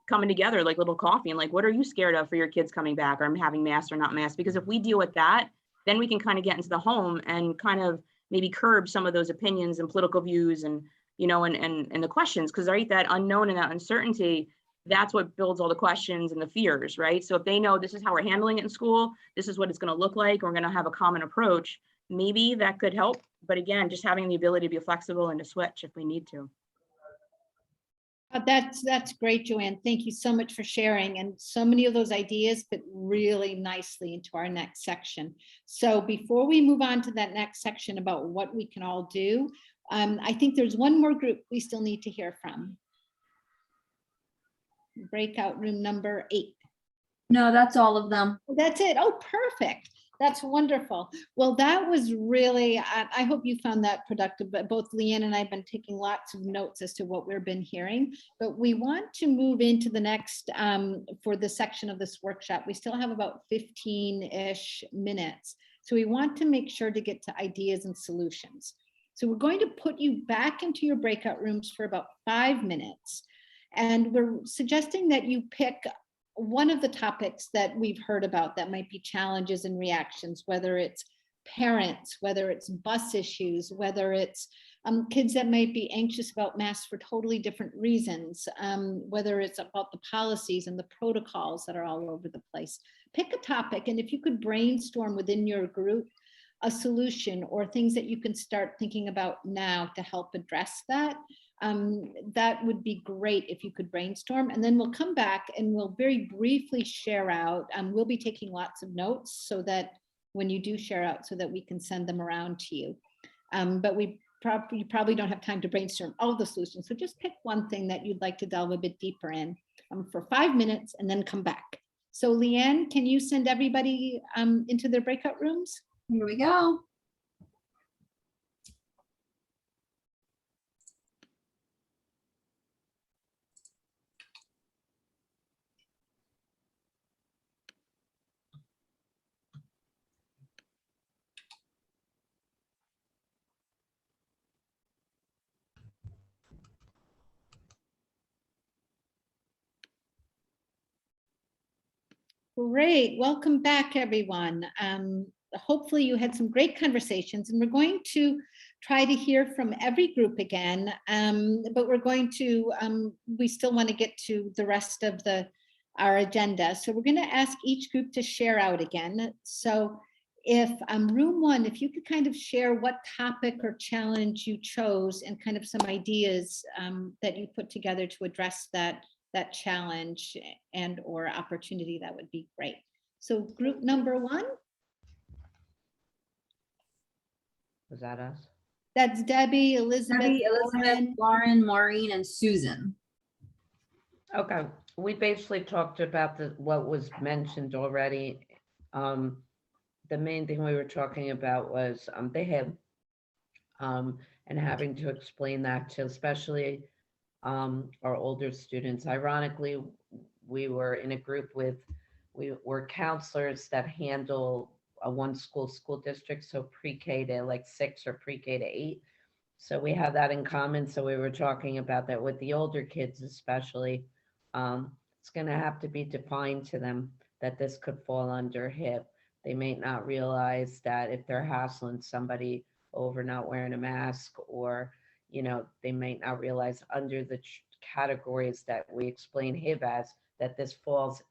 coming together, like little coffee and like, what are you scared of for your kids coming back or having masks or not masks? Because if we deal with that, then we can kind of get into the home and kind of maybe curb some of those opinions and political views and, you know, and the questions, because right, that unknown and that uncertainty, that's what builds all the questions and the fears, right? So if they know this is how we're handling it in school, this is what it's going to look like, we're going to have a common approach, maybe that could help. But again, just having the ability to be flexible and to switch if we need to. That's great, Joanne. Thank you so much for sharing. And so many of those ideas fit really nicely into our next section. So before we move on to that next section about what we can all do, I think there's one more group we still need to hear from. Breakout room number 8. No, that's all of them. That's it. Oh, perfect. That's wonderful. Well, that was really, I hope you found that productive, but both Leanne and I have been taking lots of notes as to what we've been hearing, but we want to move into the next, for the section of this workshop. We still have about 15-ish minutes. So we want to make sure to get to ideas and solutions. So we're going to put you back into your breakout rooms for about 5 minutes. And we're suggesting that you pick one of the topics that we've heard about that might be challenges and reactions, whether it's parents, whether it's bus issues, whether it's kids that might be anxious about masks for totally different reasons, whether it's about the policies and the protocols that are all over the place. Pick a topic, and if you could brainstorm within your group a solution or things that you can start thinking about now to help address that, that would be great if you could brainstorm. And then we'll come back and we'll very briefly share out. We'll be taking lots of notes so that when you do share out, so that we can send them around to you. But you probably don't have time to brainstorm all the solutions. So just pick one thing that you'd like to delve a bit deeper in for 5 minutes and then come back. So Leanne, can you send everybody into their breakout rooms? Here we go. Great, welcome back, everyone. Hopefully you had some great conversations, and we're going to try to hear from every group again, but we're going to, we still want to get to the rest of our agenda. So we're going to ask each group to share out again. So if room one, if you could kind of share what topic or challenge you chose and kind of some ideas that you put together to address that challenge and or opportunity, that would be great. So group number one. Was that us? That's Debbie, Elizabeth, Lauren, Maureen, and Susan. Okay, we basically talked about what was mentioned already. The main thing we were talking about was the HIB and having to explain that to especially our older students. Ironically, we were in a group we were counselors that handle a one school district, so pre-K to like 6 or pre-K to 8. So we have that in common. So we were talking about that with the older kids, especially. It's going to have to be defined to them that this could fall under HIB. They may not realize that if they're hassling somebody over not wearing a mask, or they may not realize under the categories that we explain HIB as, that this falls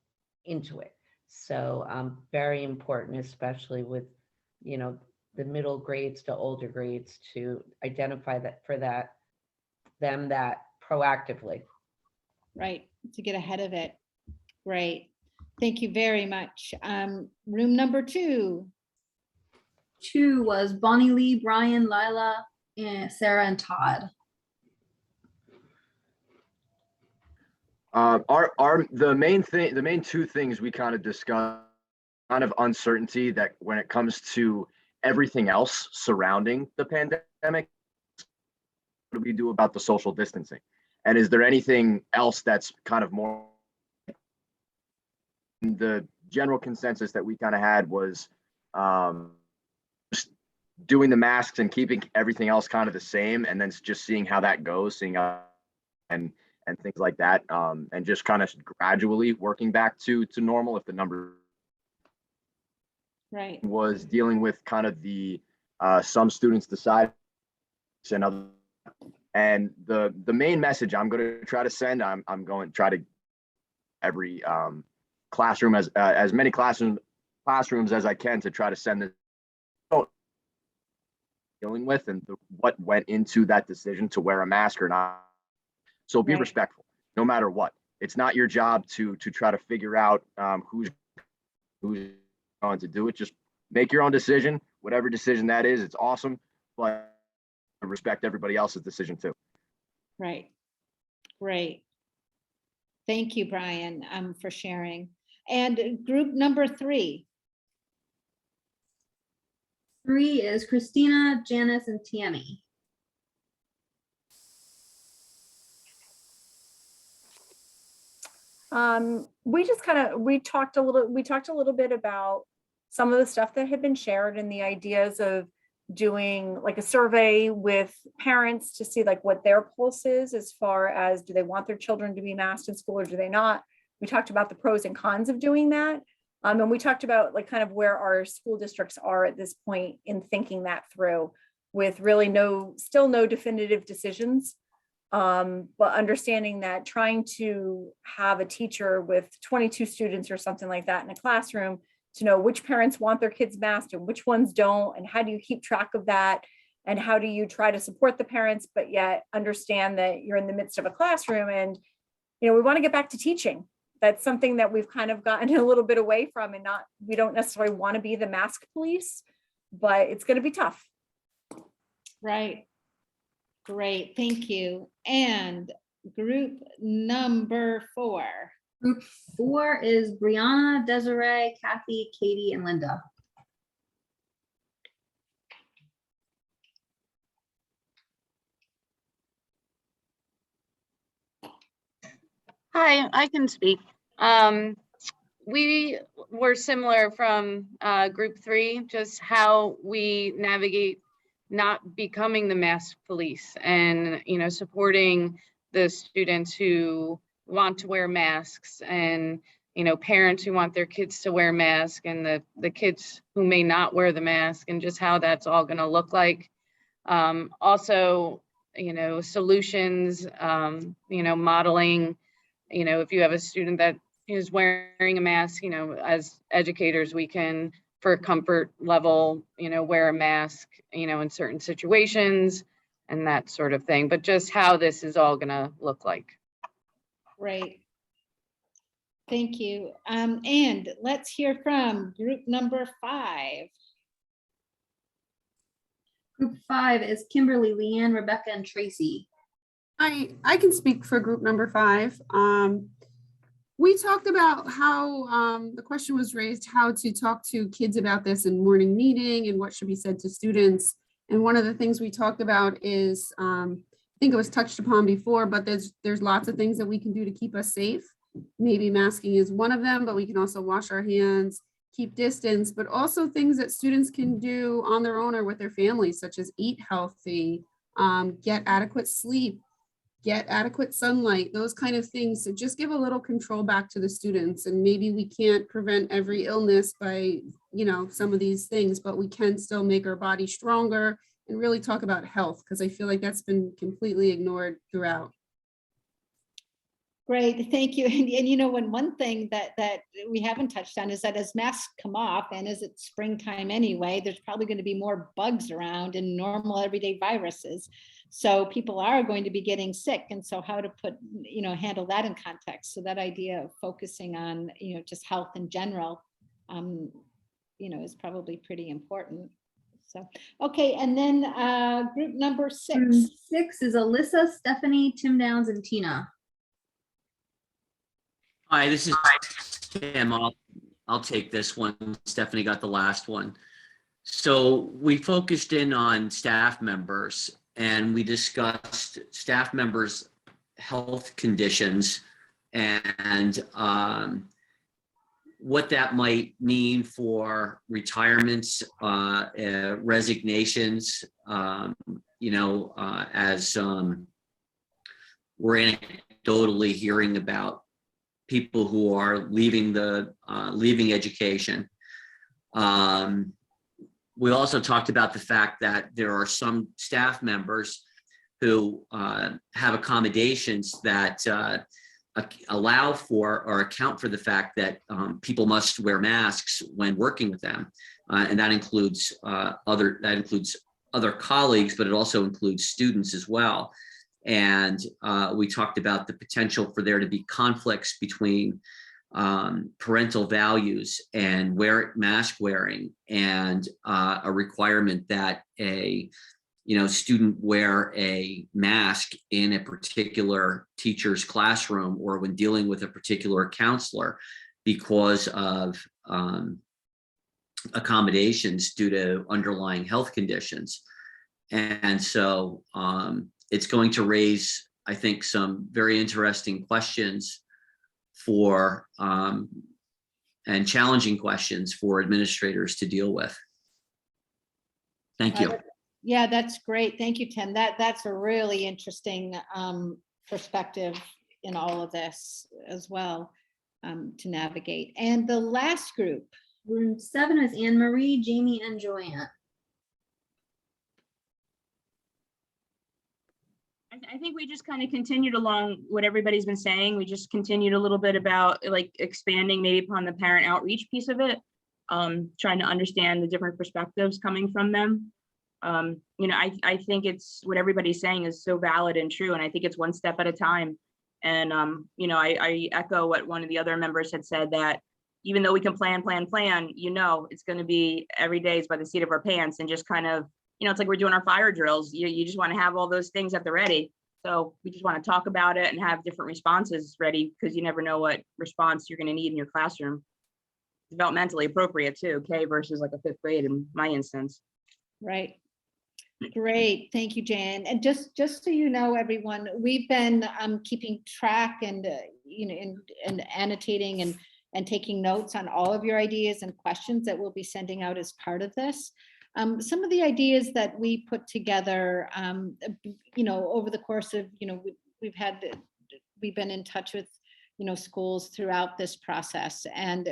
into it. So very important, especially with, the middle grades to older grades, to identify that for them proactively. Right, to get ahead of it. Great. Thank you very much. Room number two. 2 was Bonnie Lee, Brian, Lila, and Sarah, and Todd. The main two things we kind of discussed, kind of uncertainty that when it comes to everything else surrounding the pandemic, what do we do about the social distancing? And is there anything else that's kind of more? The general consensus that we kind of had was just doing the masks and keeping everything else kind of the same, and then just seeing how that goes, and things like that, and just kind of gradually working back to normal if the number right was dealing with kind of the some students decide and other. And the main message I'm going to try to send, I'm going to try to every classroom, as many classrooms as I can, to try to send this dealing with and what went into that decision to wear a mask or not. So be respectful, no matter what. It's not your job to try to figure out who's going to do it. Just make your own decision, whatever decision that is. It's awesome, but respect everybody else's decision too. Right. Great. Thank you, Brian, for sharing. And group number 3. 3 is Christina, Janice, and Tammy. We talked a little bit about some of the stuff that had been shared and the ideas of doing like a survey with parents to see like what their pulse is as far as, do they want their children to be masked in school or do they not? We talked about the pros and cons of doing that. And we talked about like kind of where our school districts are at this point in thinking that through, with really still no definitive decisions. But understanding that trying to have a teacher with 22 students or something like that in a classroom to know which parents want their kids masked and which ones don't, and how do you keep track of that? And how do you try to support the parents, but yet understand that you're in the midst of a classroom and, we want to get back to teaching. That's something that we've kind of gotten a little bit away from, and we don't necessarily want to be the mask police, but it's going to be tough. Right. Great, thank you. And group number 4. Group 4 is Brianna, Desiree, Kathy, Katie, and Linda. Hi, I can speak. We were similar from group 3, just how we navigate not becoming the mask police and, supporting the students who want to wear masks and, parents who want their kids to wear masks and the kids who may not wear the mask, and just how that's all going to look like. Also, solutions, modeling, if you have a student that is wearing a mask, as educators, we can, for comfort level, wear a mask, in certain situations and that sort of thing, but just how this is all gonna look like. Great. Thank you. And let's hear from group number 5. Group 5 is Kimberly, Leanne, Rebecca, and Tracy. I can speak for group number 5. We talked about how the question was raised, how to talk to kids about this in morning meeting and what should be said to students. And one of the things we talked about is, I think it was touched upon before, but there's lots of things that we can do to keep us safe. Maybe masking is one of them, but we can also wash our hands, keep distance, but also things that students can do on their own or with their families, such as eat healthy, get adequate sleep, get adequate sunlight, those kind of things. So just give a little control back to the students. And maybe we can't prevent every illness by, some of these things, but we can still make our body stronger and really talk about health, because I feel like that's been completely ignored throughout. Great, thank you. And one thing that we haven't touched on is that as masks come off, and as it's springtime anyway, there's probably going to be more bugs around and normal everyday viruses. So people are going to be getting sick. And so how to handle that in context. So that idea of focusing on, just health in general, is probably pretty important. So, okay. And then group number 6. 6 is Alyssa, Stephanie, Tim Downs, and Tina. Hi, this is Tim. I'll take this one. Stephanie got the last one. So we focused in on staff members, and we discussed staff members' health conditions and what that might mean for retirements, resignations, as we're anecdotally hearing about people who are leaving education. We also talked about the fact that there are some staff members who have accommodations that allow for or account for the fact that people must wear masks when working with them, and that includes other colleagues, but it also includes students as well. And we talked about the potential for there to be conflicts between parental values and mask wearing, and a requirement that a student wear a mask in a particular teacher's classroom or when dealing with a particular counselor because of accommodations due to underlying health conditions. And so it's going to raise, I think, some very interesting questions for and challenging questions for administrators to deal with. Thank you. Yeah, that's great. Thank you, Tim. That's a really interesting perspective in all of this as well. to navigate. And the last group. Room 7 is Anne Marie, Jamie, and Joanne. I think we just kind of continued along what everybody's been saying. We just continued a little bit about like expanding maybe upon the parent outreach piece of it, trying to understand the different perspectives coming from them. You know, I think it's what everybody's saying is so valid and true, and I think it's one step at a time. And you know, I echo what one of the other members had said, that even though we can plan, you know, it's going to be every day is by the seat of our pants, and just kind of, you know, it's like we're doing our fire drills. You just want to have all those things at the ready. So we just want to talk about it and have different responses ready, because you never know what response you're going to need in your classroom. Developmentally appropriate too, K versus like a 5th grade in my instance. Right. Great. Thank you, Jan. And just so you know, everyone, we've been keeping track and, you know, and annotating and taking notes on all of your ideas and questions that we'll be sending out as part of this. Some of the ideas that we put together, you know, over the course of, you know, we've been in touch with, you know, schools throughout this process, and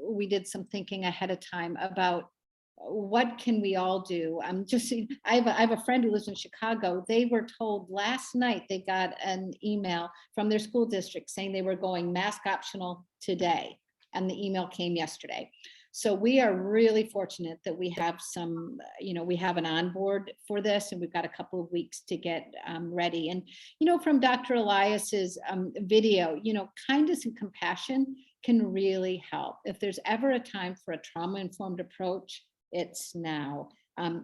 we did some thinking ahead of time about what can we all do. I have a friend who lives in Chicago. They were told last night they got an email from their school district saying they were going mask optional today, and the email came yesterday. So we are really fortunate that we have some, you know, we have an onboard for this, and we've got a couple of weeks to get ready. And, you know, from Dr. Elias's video, you know, kindness and compassion can really help. If there's ever a time for a trauma-informed approach, it's now.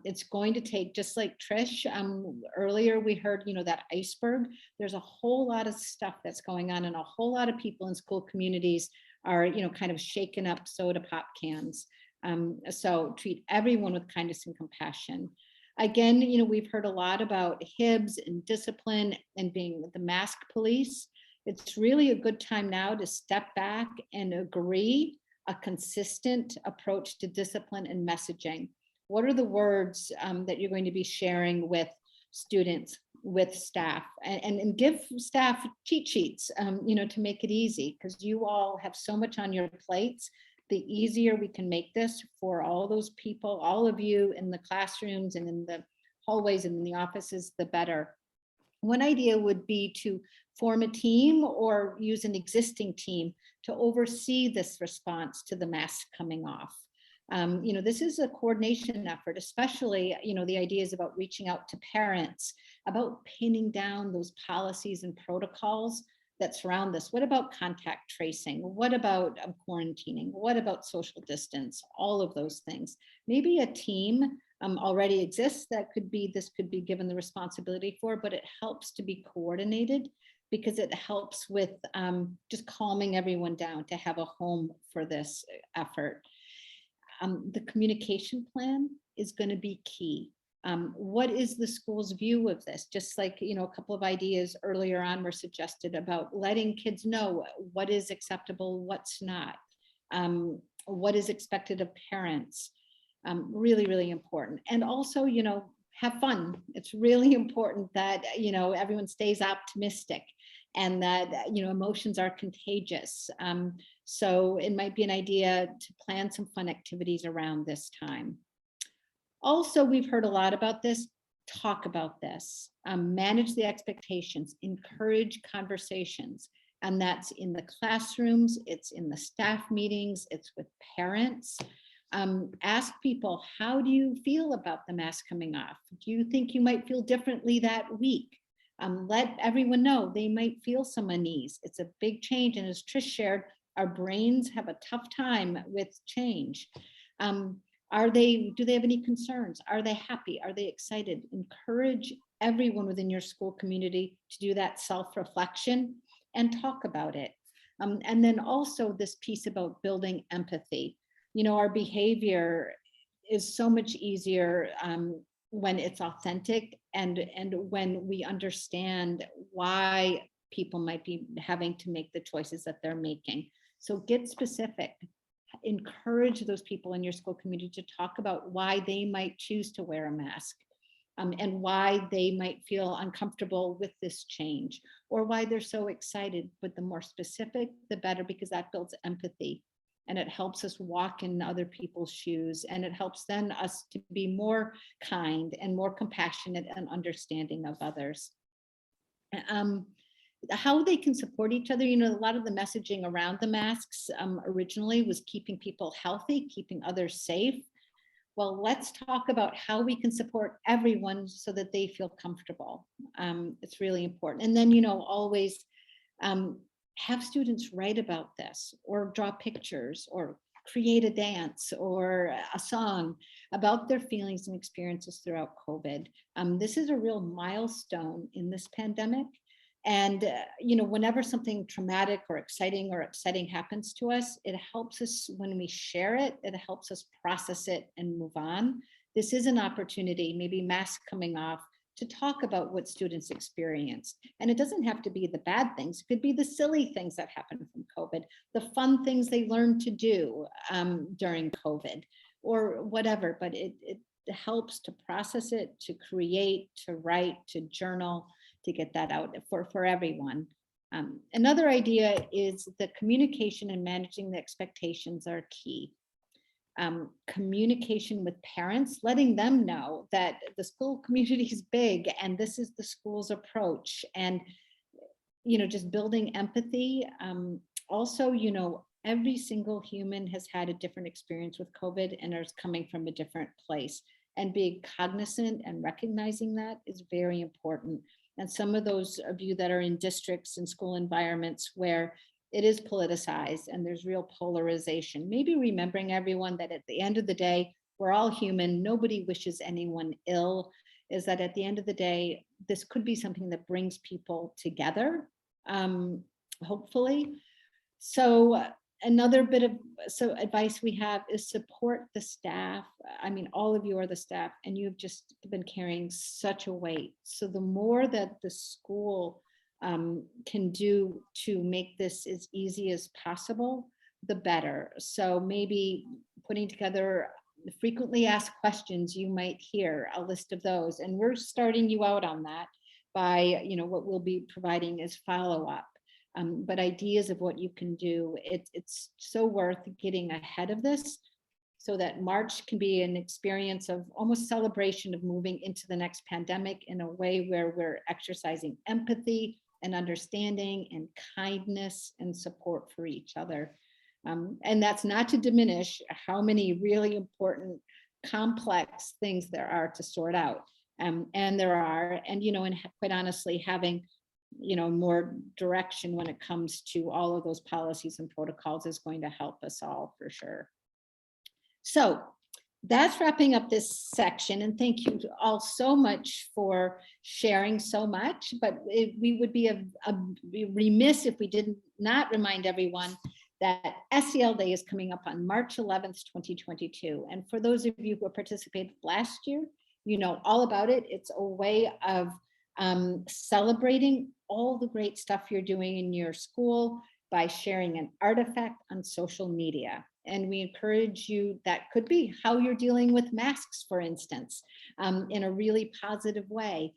It's going to take, just like Trish, earlier we heard, you know, that iceberg. There's a whole lot of stuff that's going on, and a whole lot of people in school communities are, you know, kind of shaken up soda pop cans. So treat everyone with kindness and compassion. Again, you know, we've heard a lot about HIBs and discipline and being the mask police. It's really a good time now to step back and agree a consistent approach to discipline and messaging. What are the words that you're going to be sharing with students, with staff, and give staff cheat sheets, you know, to make it easy, because you all have so much on your plates. The easier we can make this for all those people, all of you in the classrooms and in the hallways and in the offices, the better. One idea would be to form a team or use an existing team to oversee this response to the mask coming off. You know, this is a coordination effort, especially, you know, the ideas about reaching out to parents, about pinning down those policies and protocols that surround this. What about contact tracing? What about quarantining? What about social distance? All of those things. Maybe a team already exists that this could be given the responsibility for, but it helps to be coordinated, because it helps with just calming everyone down to have a home for this effort. The communication plan is going to be key. What is the school's view of this? Just like, you know, a couple of ideas earlier on were suggested about letting kids know what is acceptable, what's not, what is expected of parents. Really, really important. And also, you know, have fun. It's really important that, you know, everyone stays optimistic, and that, you know, emotions are contagious. So it might be an idea to plan some fun activities around this time. Also, we've heard a lot about this. Talk about this, manage the expectations, encourage conversations. And that's in the classrooms, it's in the staff meetings, it's with parents. Ask people, how do you feel about the mask coming off? Do you think you might feel differently that week? Let everyone know they might feel some unease. It's a big change. And as Trish shared, our brains have a tough time with change. Do they have any concerns? Are they happy? Are they excited? Encourage everyone within your school community to do that self-reflection and talk about it. And then also this piece about building empathy. You know, our behavior is so much easier when it's authentic and when we understand why people might be having to make the choices that they're making. So get specific. Encourage those people in your school community to talk about why they might choose to wear a mask. and why they might feel uncomfortable with this change, or why they're so excited. But the more specific, the better, because that builds empathy. And it helps us walk in other people's shoes, and it helps then us to be more kind and more compassionate and understanding of others. How they can support each other, a lot of the messaging around the masks originally was keeping people healthy, keeping others safe. Well, let's talk about how we can support everyone so that they feel comfortable. It's really important. And then, always have students write about this, or draw pictures, or create a dance or a song about their feelings and experiences throughout COVID. This is a real milestone in this pandemic. And, whenever something traumatic or exciting or upsetting happens to us, it helps us when we share it, it helps us process it and move on. This is an opportunity, maybe masks coming off, to talk about what students experienced. And it doesn't have to be the bad things. It could be the silly things that happened from COVID, the fun things they learned to do during COVID, or whatever. But it helps to process it, to create, to write, to journal, to get that out for everyone. Another idea is the communication and managing the expectations are key. Communication with parents, letting them know that the school community is big and this is the school's approach, and just building empathy. Also, every single human has had a different experience with COVID and is coming from a different place, and being cognizant and recognizing that is very important. And some of those of you that are in districts and school environments where it is politicized and there's real polarization, maybe remembering everyone that at the end of the day, we're all human, nobody wishes anyone ill, is that at the end of the day, this could be something that brings people together, hopefully. So another bit of advice we have is support the staff. I mean, all of you are the staff, and you've just been carrying such a weight. So the more that the school can do to make this as easy as possible, the better. So maybe putting together frequently asked questions you might hear, a list of those. And we're starting you out on that by, what we'll be providing is follow-up. But ideas of what you can do, it's so worth getting ahead of this, so that March can be an experience of almost celebration of moving into the next pandemic in a way where we're exercising empathy and understanding and kindness and support for each other. And that's not to diminish how many really important, complex things there are to sort out. And there are, and quite honestly, having more direction when it comes to all of those policies and protocols is going to help us all for sure. So that's wrapping up this section, and thank you all so much for sharing so much, but we would be remiss if we did not remind everyone that SEL Day is coming up on March 11th, 2022. And for those of you who participated last year, you know all about it. It's a way of celebrating all the great stuff you're doing in your school by sharing an artifact on social media. And we encourage you, that could be how you're dealing with masks, for instance, in a really positive way.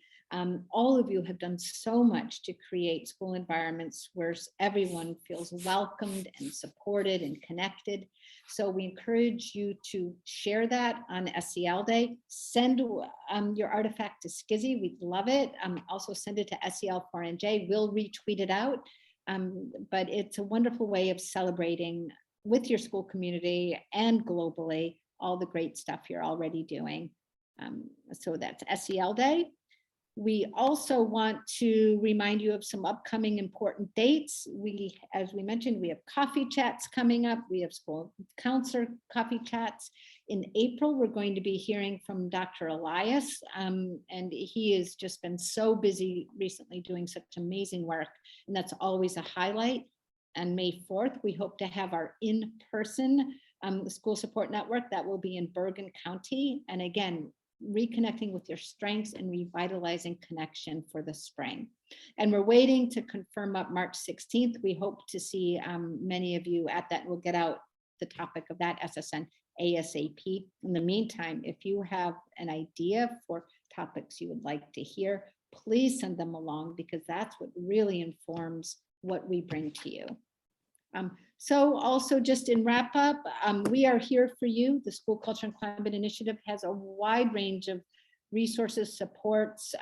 All of you have done so much to create school environments where everyone feels welcomed and supported and connected. So we encourage you to share that on SEL Day. Send your artifact to Skizzy, we'd love it. Also send it to SEL4NJ, we'll retweet it out. But it's a wonderful way of celebrating with your school community and globally all the great stuff you're already doing. So that's SEL Day. We also want to remind you of some upcoming important dates. As we mentioned, we have coffee chats coming up. We have school counselor coffee chats. In April, we're going to be hearing from Dr. Elias, and he has just been so busy recently doing such amazing work, and that's always a highlight. On May 4th, we hope to have our in-person school support network that will be in Bergen County. And again, reconnecting with your strengths and revitalizing connection for the spring. And we're waiting to confirm up March 16th. We hope to see many of you at that. We'll get out the topic of that SSN ASAP. In the meantime, if you have an idea for topics you would like to hear, please send them along, because that's what really informs what we bring to you. So also, just in wrap up, we are here for you. The School Culture and Climate Initiative has a wide range of resources, supports.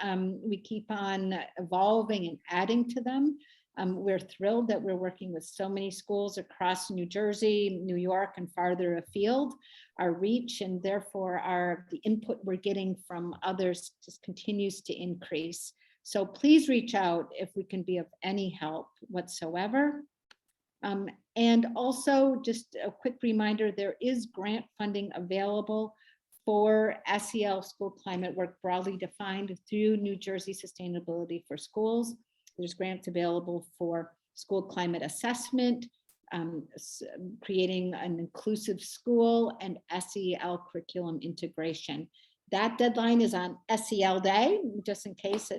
We keep on evolving and adding to them. We're thrilled that we're working with so many schools across New Jersey, New York, and farther afield. Our reach, and therefore the input we're getting from others, just continues to increase. So please reach out if we can be of any help whatsoever. And also, just a quick reminder, there is grant funding available for SEL school climate work, broadly defined through New Jersey Sustainability for Schools. There's grants available for school climate assessment, creating an inclusive school, and SEL curriculum integration. That deadline is on SEL Day, just in case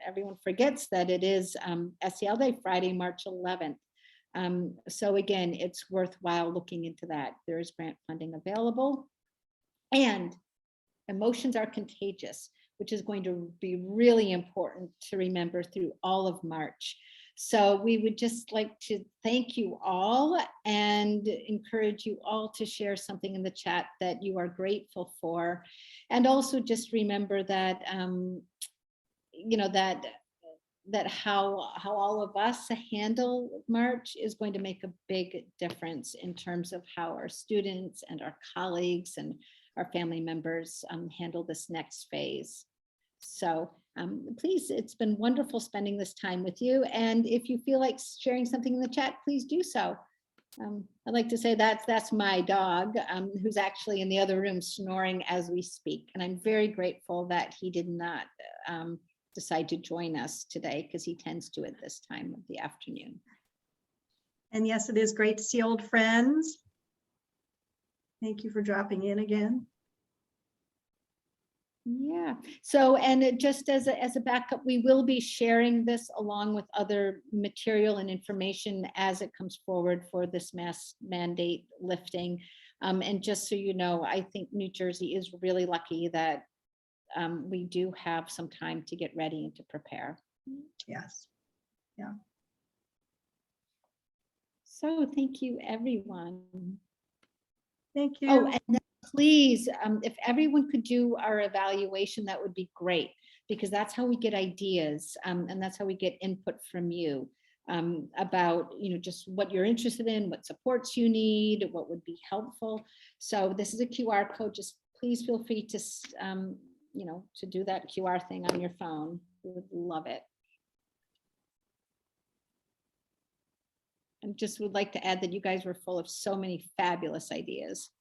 everyone forgets that it is SEL Day, Friday, March 11th. So again, it's worthwhile looking into that. There is grant funding available. And emotions are contagious, which is going to be really important to remember through all of March. So we would just like to thank you all and encourage you all to share something in the chat that you are grateful for. And also just remember that, you know, that how all of us handle March is going to make a big difference in terms of how our students and our colleagues and our family members handle this next phase. So please, it's been wonderful spending this time with you. And if you feel like sharing something in the chat, please do so. I'd like to say that's my dog, who's actually in the other room snoring as we speak. And I'm very grateful that he did not decide to join us today, because he tends to at this time of the afternoon. And yes, it is great to see old friends. Thank you for dropping in again. Yeah, so, and just as a backup, we will be sharing this along with other material and information as it comes forward for this mask mandate lifting. And just so you know, I think New Jersey is really lucky that we do have some time to get ready and to prepare. Yes. Yeah. So thank you, everyone. Thank you. Oh, and then please, if everyone could do our evaluation, that would be great, because that's how we get ideas, and that's how we get input from you about, you know, just what you're interested in, what supports you need, what would be helpful. So this is a QR code. Just please feel free to, you know, to do that QR thing on your phone. We would love it. And just would like to add that you guys were full of so many fabulous ideas.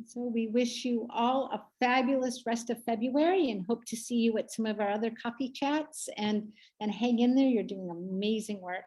So we wish you all a fabulous rest of February and hope to see you at some of our other coffee chats, and hang in there. You're doing amazing work.